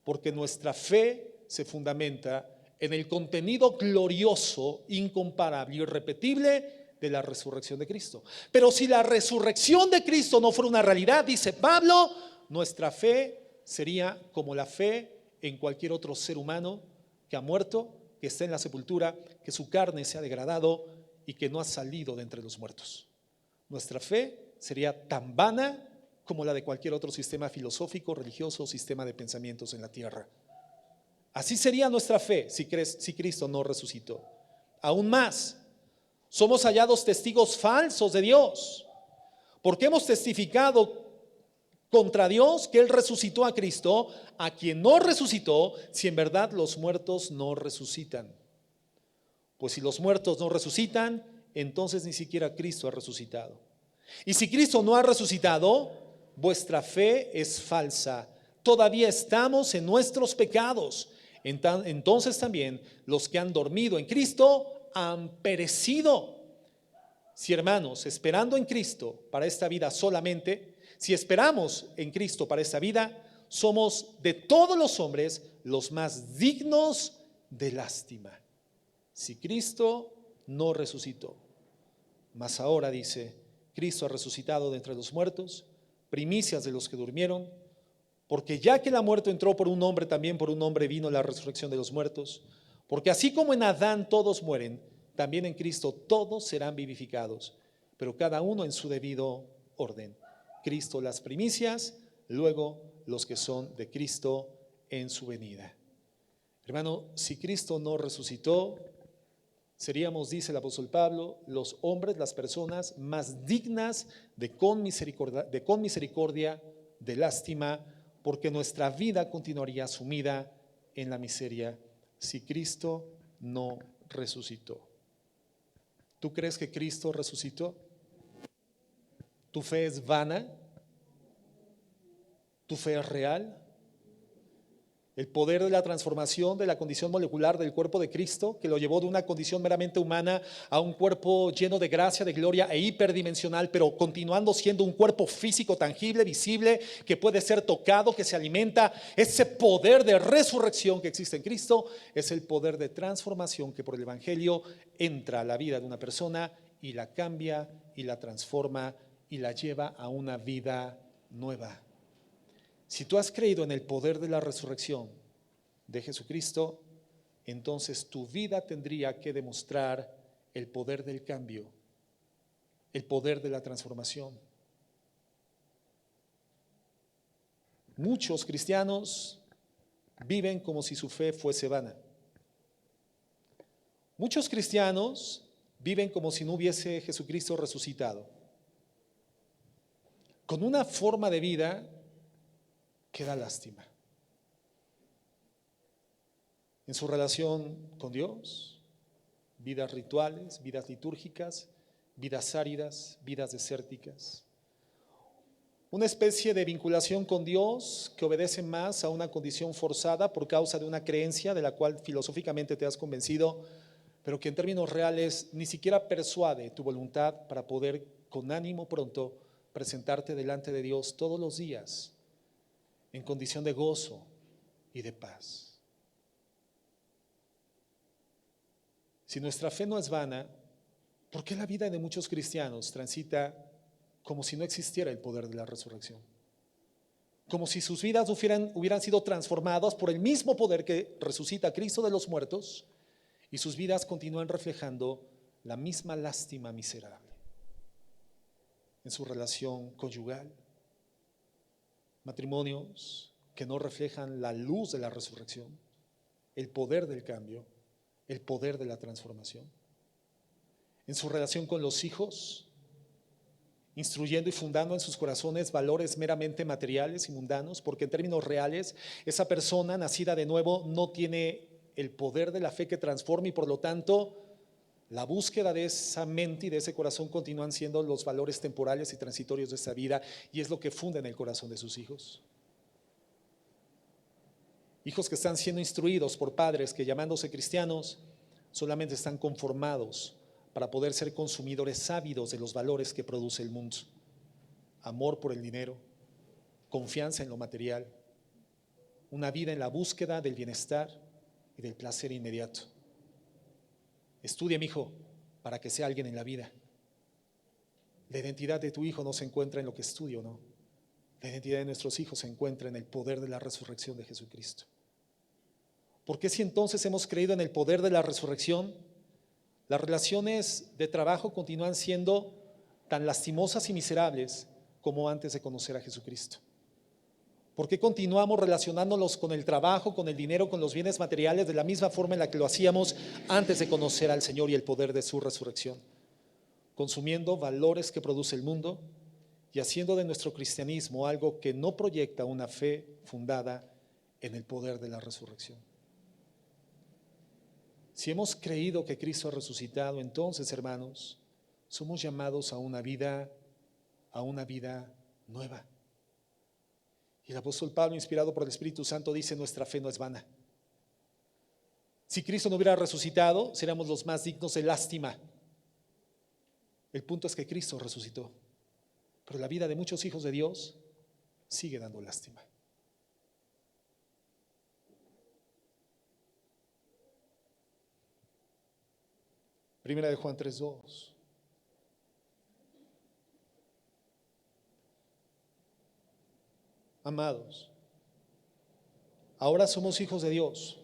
Porque nuestra fe se fundamenta en el contenido glorioso, incomparable, irrepetible de la resurrección de Cristo. Pero si la resurrección de Cristo no fuera una realidad, dice Pablo, nuestra fe sería como la fe en cualquier otro ser humano que ha muerto, que está en la sepultura, que su carne se ha degradado y que no ha salido de entre los muertos. Nuestra fe sería tan vana como la de cualquier otro sistema filosófico, religioso o sistema de pensamientos en la tierra. Así sería nuestra fe si Cristo no resucitó. Aún más, somos hallados testigos falsos de Dios, porque hemos testificado contra Dios que Él resucitó a Cristo, a quien no resucitó, si en verdad los muertos no resucitan. Pues si los muertos no resucitan, entonces ni siquiera Cristo ha resucitado. Y si Cristo no ha resucitado, vuestra fe es falsa. Todavía estamos en nuestros pecados. Entonces también los que han dormido en Cristo han perecido. Si, hermanos, esperando en Cristo para esta vida solamente, si esperamos en Cristo para esta vida, somos de todos los hombres los más dignos de lástima. Si Cristo no resucitó, mas ahora dice, Cristo ha resucitado de entre los muertos, primicias de los que durmieron, porque ya que la muerte entró por un hombre, también por un hombre vino la resurrección de los muertos, porque así como en Adán todos mueren, también en Cristo todos serán vivificados, pero cada uno en su debido orden. Cristo las primicias, luego los que son de Cristo en su venida. Hermano, si Cristo no resucitó, seríamos, dice el apóstol Pablo, los hombres, las personas más dignas con misericordia, de lástima, porque nuestra vida continuaría sumida en la miseria si Cristo no resucitó. ¿Tú crees que Cristo resucitó? ¿Tu fe es vana? ¿Tu fe es real? El poder de la transformación de la condición molecular del cuerpo de Cristo, que lo llevó de una condición meramente humana a un cuerpo lleno de gracia, de gloria e hiperdimensional, pero continuando siendo un cuerpo físico, tangible, visible, que puede ser tocado, que se alimenta. Ese poder de resurrección que existe en Cristo es el poder de transformación que por el Evangelio entra a la vida de una persona y la cambia y la transforma y la lleva a una vida nueva. Si tú has creído en el poder de la resurrección de Jesucristo, entonces tu vida tendría que demostrar el poder del cambio, el poder de la transformación. Muchos cristianos viven como si su fe fuese vana. Muchos cristianos viven como si no hubiese Jesucristo resucitado, con una forma de vida que da lástima. En su relación con Dios, vidas rituales, vidas litúrgicas, vidas áridas, vidas desérticas. Una especie de vinculación con Dios que obedece más a una condición forzada por causa de una creencia de la cual filosóficamente te has convencido, pero que en términos reales ni siquiera persuade tu voluntad para poder con ánimo pronto presentarte delante de Dios todos los días en condición de gozo y de paz. Si nuestra fe no es vana, ¿por qué la vida de muchos cristianos transita como si no existiera el poder de la resurrección? Como si sus vidas hubieran sido transformadas por el mismo poder que resucita a Cristo de los muertos, y sus vidas continúan reflejando la misma lástima miserable en su relación conyugal. Matrimonios que no reflejan la luz de la resurrección, el poder del cambio, el poder de la transformación. En su relación con los hijos, instruyendo y fundando en sus corazones valores meramente materiales y mundanos, porque en términos reales esa persona nacida de nuevo no tiene el poder de la fe que transforma, y por lo tanto la búsqueda de esa mente y de ese corazón continúan siendo los valores temporales y transitorios de esta vida, y es lo que funda en el corazón de sus hijos. Hijos que están siendo instruidos por padres que, llamándose cristianos, solamente están conformados para poder ser consumidores ávidos de los valores que produce el mundo. Amor por el dinero, confianza en lo material, una vida en la búsqueda del bienestar y del placer inmediato. Estudia, mi hijo, para que sea alguien en la vida. La identidad de tu hijo no se encuentra en lo que estudia o no. La identidad de nuestros hijos se encuentra en el poder de la resurrección de Jesucristo. ¿Por qué, si entonces hemos creído en el poder de la resurrección, las relaciones de trabajo continúan siendo tan lastimosas y miserables como antes de conocer a Jesucristo? ¿Por qué continuamos relacionándonos con el trabajo, con el dinero, con los bienes materiales de la misma forma en la que lo hacíamos antes de conocer al Señor y el poder de su resurrección? Consumiendo valores que produce el mundo y haciendo de nuestro cristianismo algo que no proyecta una fe fundada en el poder de la resurrección. Si hemos creído que Cristo ha resucitado, entonces, hermanos, somos llamados a una vida nueva. Y el apóstol Pablo, inspirado por el Espíritu Santo, dice: nuestra fe no es vana. Si Cristo no hubiera resucitado, seríamos los más dignos de lástima. El punto es que Cristo resucitó, pero la vida de muchos hijos de Dios sigue dando lástima. Primera de Juan 3:2. Amados, ahora somos hijos de Dios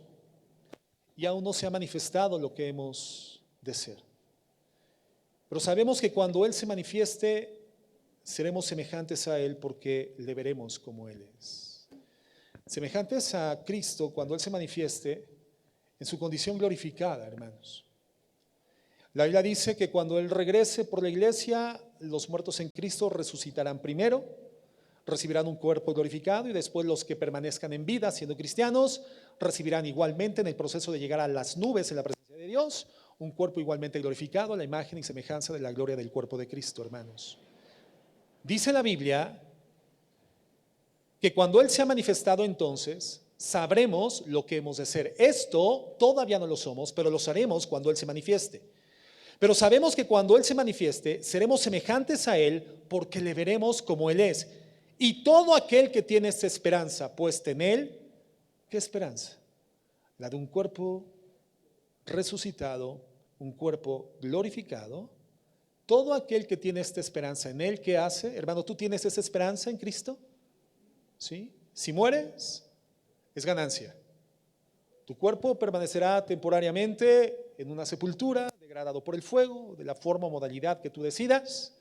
y aún no se ha manifestado lo que hemos de ser. Pero sabemos que cuando Él se manifieste, seremos semejantes a Él, porque le veremos como Él es. Semejantes a Cristo cuando Él se manifieste en su condición glorificada, hermanos. La Biblia dice que cuando Él regrese por la iglesia, los muertos en Cristo resucitarán primero, recibirán un cuerpo glorificado y después los que permanezcan en vida siendo cristianos recibirán igualmente en el proceso de llegar a las nubes en la presencia de Dios un cuerpo igualmente glorificado a la imagen y semejanza de la gloria del cuerpo de Cristo, hermanos. Dice la Biblia que cuando Él se ha manifestado entonces sabremos lo que hemos de ser. Esto todavía no lo somos, pero lo haremos cuando Él se manifieste. Pero sabemos que cuando Él se manifieste seremos semejantes a Él porque le veremos como Él es. Y todo aquel que tiene esta esperanza puesta en Él, ¿qué esperanza? La de un cuerpo resucitado, un cuerpo glorificado. Todo aquel que tiene esta esperanza en Él, ¿qué hace? Hermano, ¿tú tienes esa esperanza en Cristo? ¿Sí? Si mueres, es ganancia. Tu cuerpo permanecerá temporariamente en una sepultura, degradado por el fuego, de la forma o modalidad que tú decidas,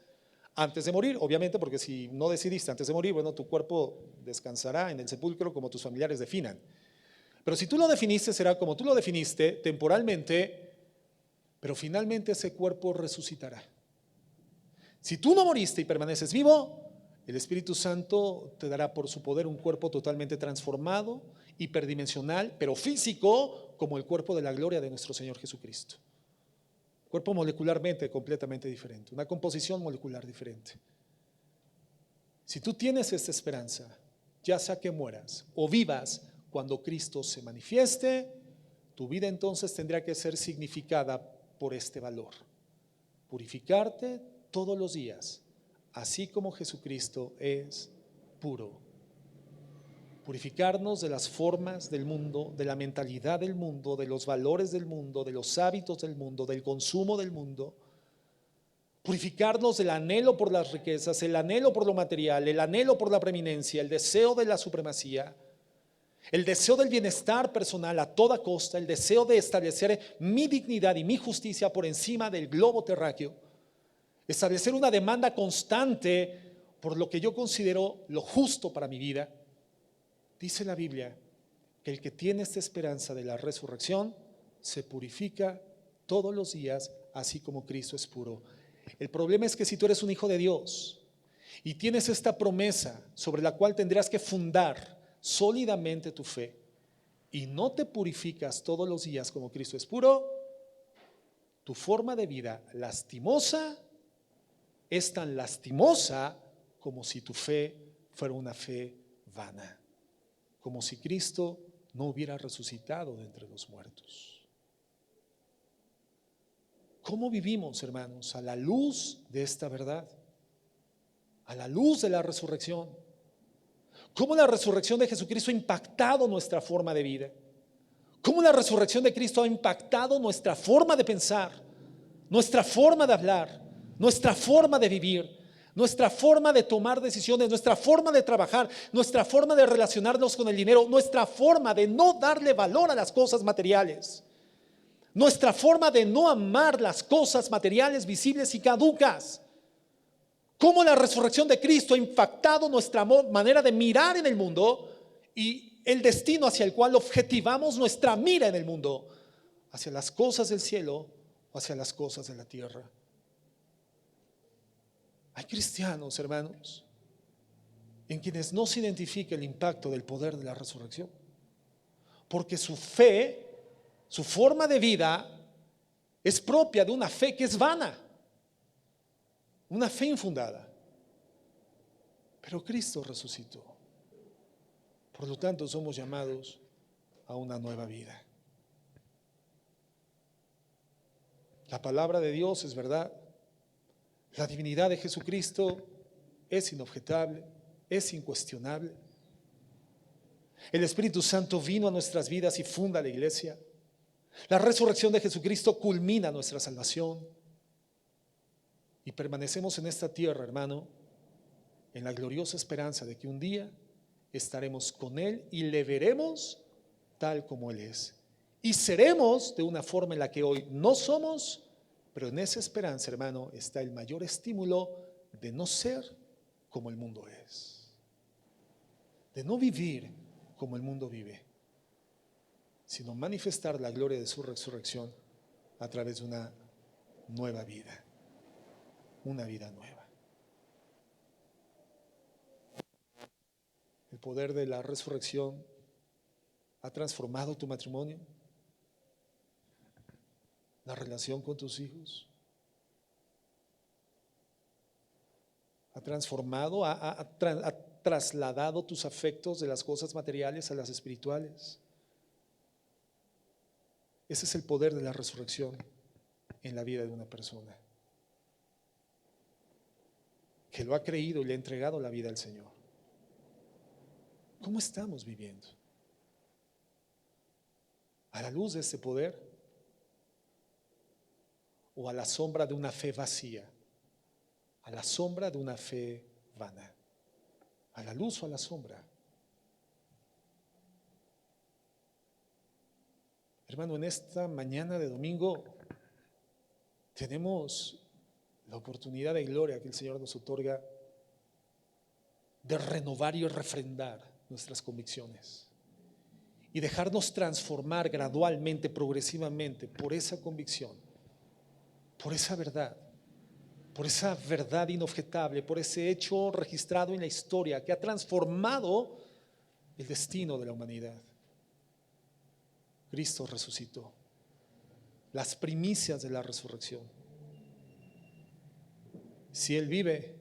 antes de morir, obviamente, porque si no decidiste antes de morir, bueno, tu cuerpo descansará en el sepulcro como tus familiares definan. Pero si tú lo definiste, será como tú lo definiste, temporalmente, pero finalmente ese cuerpo resucitará. Si tú no moriste y permaneces vivo, el Espíritu Santo te dará por su poder un cuerpo totalmente transformado, hiperdimensional, pero físico, como el cuerpo de la gloria de nuestro Señor Jesucristo. Cuerpo molecularmente completamente diferente, una composición molecular diferente. Si tú tienes esta esperanza, ya sea que mueras o vivas cuando Cristo se manifieste, tu vida entonces tendrá que ser significada por este valor. Purificarte todos los días, así como Jesucristo es puro. Purificarnos de las formas del mundo, de la mentalidad del mundo, de los valores del mundo, de los hábitos del mundo, del consumo del mundo. Purificarnos del anhelo por las riquezas, el anhelo por lo material, el anhelo por la preeminencia, el deseo de la supremacía, el deseo del bienestar personal a toda costa, el deseo de establecer mi dignidad y mi justicia por encima del globo terráqueo, establecer una demanda constante por lo que yo considero lo justo para mi vida. Dice la Biblia que el que tiene esta esperanza de la resurrección se purifica todos los días, así como Cristo es puro. El problema es que si tú eres un hijo de Dios y tienes esta promesa sobre la cual tendrás que fundar sólidamente tu fe y no te purificas todos los días como Cristo es puro, tu forma de vida lastimosa es tan lastimosa como si tu fe fuera una fe vana, como si Cristo no hubiera resucitado de entre los muertos. ¿Cómo vivimos, hermanos, a la luz de esta verdad? A la luz de la resurrección. ¿Cómo la resurrección de Jesucristo ha impactado nuestra forma de vida? ¿Cómo la resurrección de Cristo ha impactado nuestra forma de pensar, nuestra forma de hablar, nuestra forma de vivir, nuestra forma de tomar decisiones, nuestra forma de trabajar, nuestra forma de relacionarnos con el dinero, nuestra forma de no darle valor a las cosas materiales, nuestra forma de no amar las cosas materiales visibles y caducas? Cómo la resurrección de Cristo ha impactado nuestra manera de mirar en el mundo y el destino hacia el cual objetivamos nuestra mira en el mundo, hacia las cosas del cielo o hacia las cosas de la tierra. Hay cristianos, hermanos, en quienes no se identifica el impacto del poder de la resurrección, porque su fe, su forma de vida es propia de una fe que es vana, una fe infundada. Pero Cristo resucitó. Por lo tanto, somos llamados a una nueva vida. La palabra de Dios es verdad. La divinidad de Jesucristo es inobjetable, es incuestionable. El Espíritu Santo vino a nuestras vidas y funda la iglesia. La resurrección de Jesucristo culmina nuestra salvación. Y permanecemos en esta tierra, hermano, en la gloriosa esperanza de que un día estaremos con Él y le veremos tal como Él es. Y seremos de una forma en la que hoy no somos, pero en esa esperanza, hermano, está el mayor estímulo de no ser como el mundo es, de no vivir como el mundo vive, sino manifestar la gloria de su resurrección a través de una nueva vida, una vida nueva. El poder de la resurrección ha transformado tu matrimonio, la relación con tus hijos. Ha transformado, ha trasladado tus afectos de las cosas materiales a las espirituales. Ese es el poder de la resurrección en la vida de una persona que lo ha creído y le ha entregado la vida al Señor. ¿Cómo estamos viviendo? ¿A la luz de este poder o a la sombra de una fe vacía? A la sombra de una fe vana. ¿A la luz o a la sombra? Hermano, en esta mañana de domingo tenemos la oportunidad de gloria que el Señor nos otorga de renovar y refrendar nuestras convicciones y dejarnos transformar gradualmente, progresivamente por esa convicción, por esa verdad inobjetable, por ese hecho registrado en la historia que ha transformado el destino de la humanidad. Cristo resucitó, las primicias de la resurrección. Si Él vive,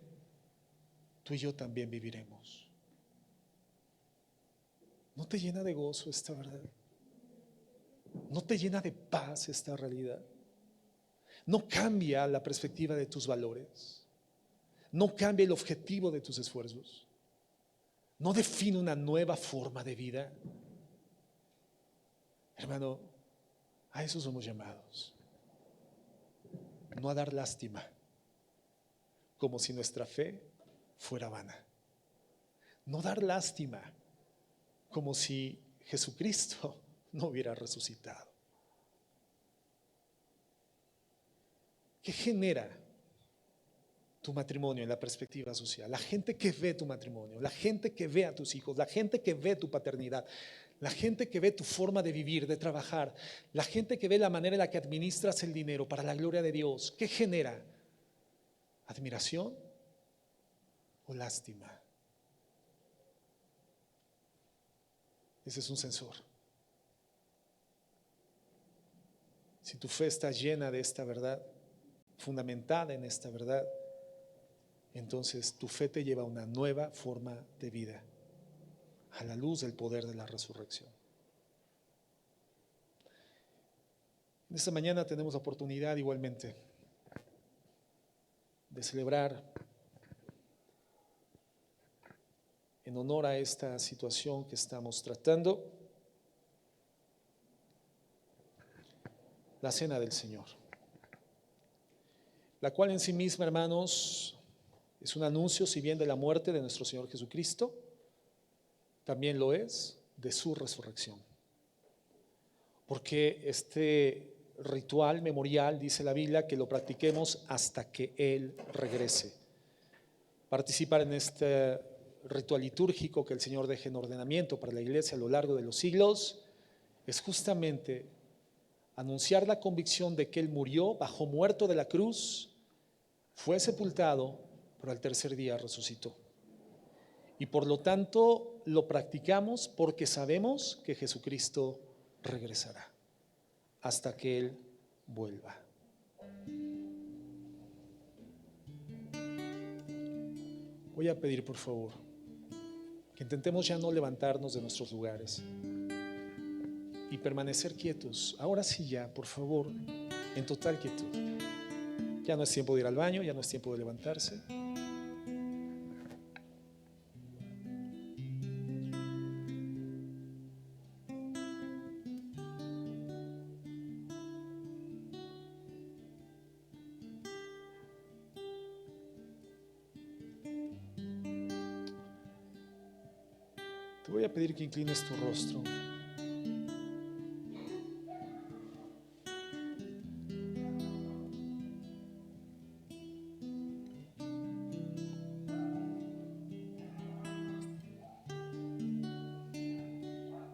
tú y yo también viviremos. ¿No te llena de gozo esta verdad? ¿No te llena de paz esta realidad? ¿No cambia la perspectiva de tus valores? ¿No cambia el objetivo de tus esfuerzos? ¿No define una nueva forma de vida? Hermano, a eso somos llamados. No a dar lástima, como si nuestra fe fuera vana. No dar lástima, como si Jesucristo no hubiera resucitado. ¿Qué genera tu matrimonio en la perspectiva social? La gente que ve tu matrimonio, la gente que ve a tus hijos, la gente que ve tu paternidad, la gente que ve tu forma de vivir, de trabajar, la gente que ve la manera en la que administras el dinero para la gloria de Dios. ¿Qué genera? ¿Admiración o lástima? Ese es un sensor. Si tu fe está llena de esta verdad, fundamentada en esta verdad, entonces tu fe te lleva a una nueva forma de vida, a la luz del poder de la resurrección. En esta mañana tenemos la oportunidad igualmente de celebrar en honor a esta situación que estamos tratando, la Cena del Señor, la cual en sí misma, hermanos, es un anuncio, si bien de la muerte de nuestro Señor Jesucristo, también lo es de su resurrección. Porque este ritual memorial, dice la Biblia, que lo practiquemos hasta que Él regrese. Participar en este ritual litúrgico que el Señor deja en ordenamiento para la iglesia a lo largo de los siglos es justamente anunciar la convicción de que Él murió, bajó muerto de la cruz, fue sepultado, pero al tercer día resucitó. Y por lo tanto lo practicamos porque sabemos que Jesucristo regresará hasta que Él vuelva. Voy a pedir, por favor, que intentemos ya no levantarnos de nuestros lugares y permanecer quietos. Ahora sí ya, por favor, en total quietud. Ya no es tiempo de ir al baño, ya no es tiempo de levantarse. Te voy a pedir que inclines tu rostro.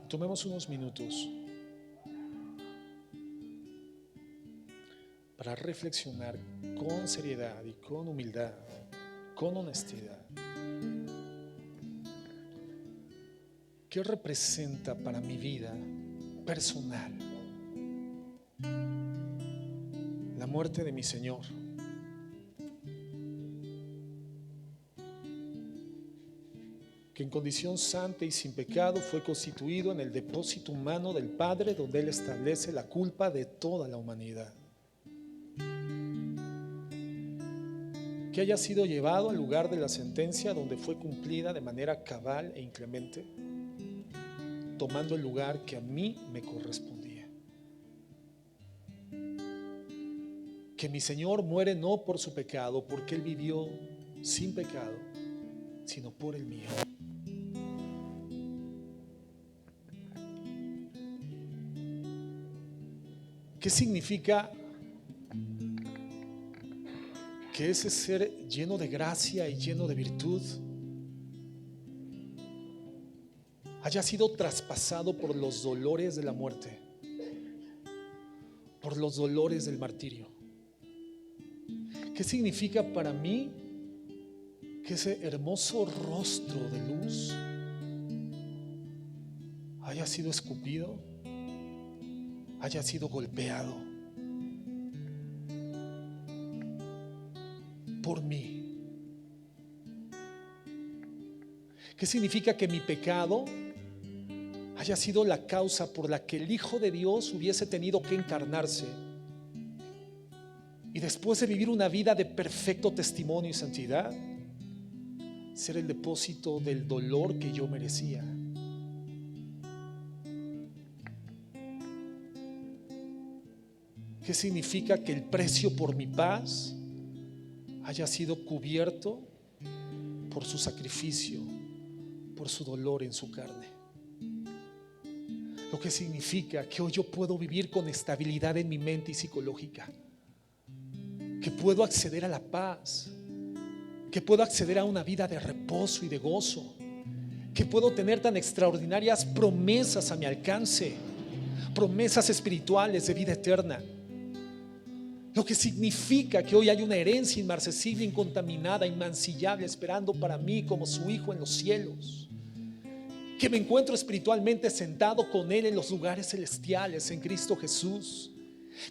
Tomemos unos minutos para reflexionar con seriedad y con humildad, con honestidad. ¿Qué representa para mi vida personal la muerte de mi Señor? Que en condición santa y sin pecado fue constituido en el depósito humano del Padre, donde Él establece la culpa de toda la humanidad. Que haya sido llevado al lugar de la sentencia, donde fue cumplida de manera cabal e inclemente, tomando el lugar que a mí me correspondía. Que mi Señor muere no por su pecado, porque Él vivió sin pecado, sino por el mío. ¿Qué significa que ese ser lleno de gracia y lleno de virtud haya sido traspasado por los dolores de la muerte, por los dolores del martirio? ¿Qué significa para mí que ese hermoso rostro de luz haya sido escupido, haya sido golpeado por mí? ¿Qué significa que mi pecado haya sido la causa por la que el Hijo de Dios hubiese tenido que encarnarse y después de vivir una vida de perfecto testimonio y santidad, ser el depósito del dolor que yo merecía? ¿Qué significa que el precio por mi paz haya sido cubierto por su sacrificio, por su dolor en su carne? Lo que significa que hoy yo puedo vivir con estabilidad en mi mente y psicológica, que puedo acceder a la paz, que puedo acceder a una vida de reposo y de gozo, que puedo tener tan extraordinarias promesas a mi alcance, promesas espirituales de vida eterna. Lo que significa que hoy hay una herencia inmarcesible, incontaminada, inmancillable, esperando para mí como su hijo en los cielos. Que me encuentro espiritualmente sentado con Él en los lugares celestiales en Cristo Jesús.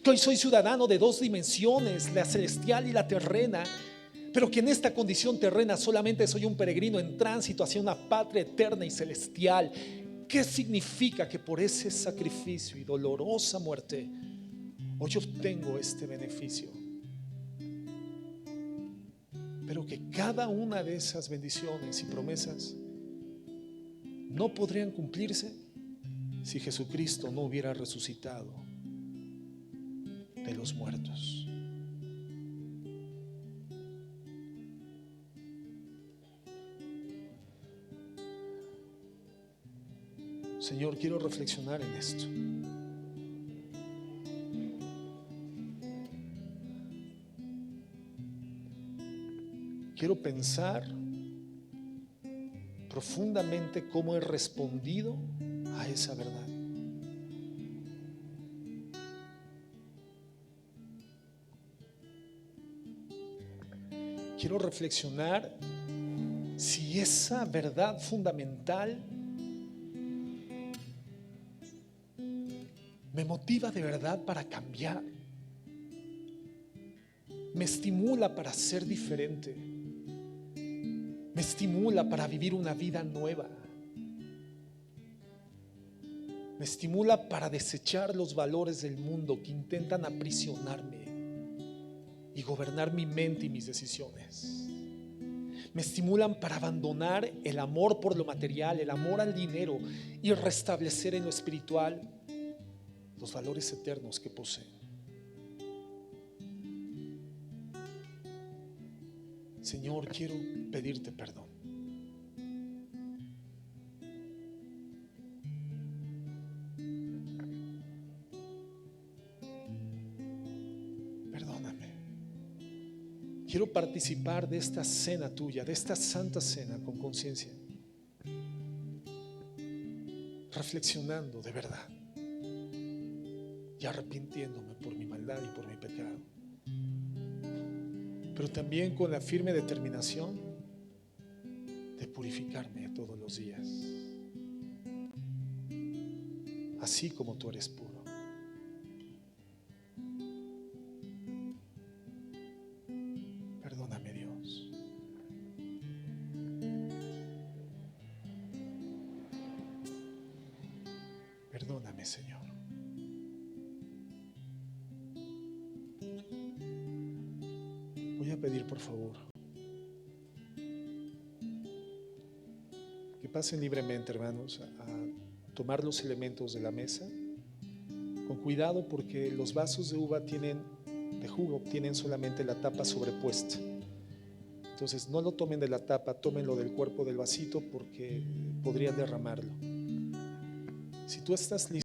Que hoy soy ciudadano de dos dimensiones, la celestial y la terrena, pero que en esta condición terrena solamente soy un peregrino en tránsito hacia una patria eterna y celestial. ¿Qué significa que por ese sacrificio y dolorosa muerte hoy obtengo este beneficio? Pero que cada una de esas bendiciones y promesas no podrían cumplirse si Jesucristo no hubiera resucitado de los muertos. Señor, quiero reflexionar en esto. Quiero pensar profundamente cómo he respondido a esa verdad. Quiero reflexionar si esa verdad fundamental me motiva de verdad para cambiar, me estimula para ser diferente, me estimula para vivir una vida nueva, me estimula para desechar los valores del mundo que intentan aprisionarme y gobernar mi mente y mis decisiones. Me estimulan para abandonar el amor por lo material, el amor al dinero, y restablecer en lo espiritual los valores eternos que poseen. Señor, quiero pedirte perdón. Perdóname. Quiero participar de esta cena tuya, de esta santa cena con conciencia, reflexionando de verdad y arrepintiéndome por mi maldad y por mi pecado. pero también con la firme determinación de purificarme todos los días, así como tú eres puro. Perdóname, Dios. Perdóname, Señor. Voy a pedir, por favor, que pasen libremente, hermanos, a tomar los elementos de la mesa, con cuidado, porque los vasos de uva de jugo tienen solamente la tapa sobrepuesta. Entonces no lo tomen de la tapa, tómenlo del cuerpo del vasito, porque podrían derramarlo. Si tú estás listo,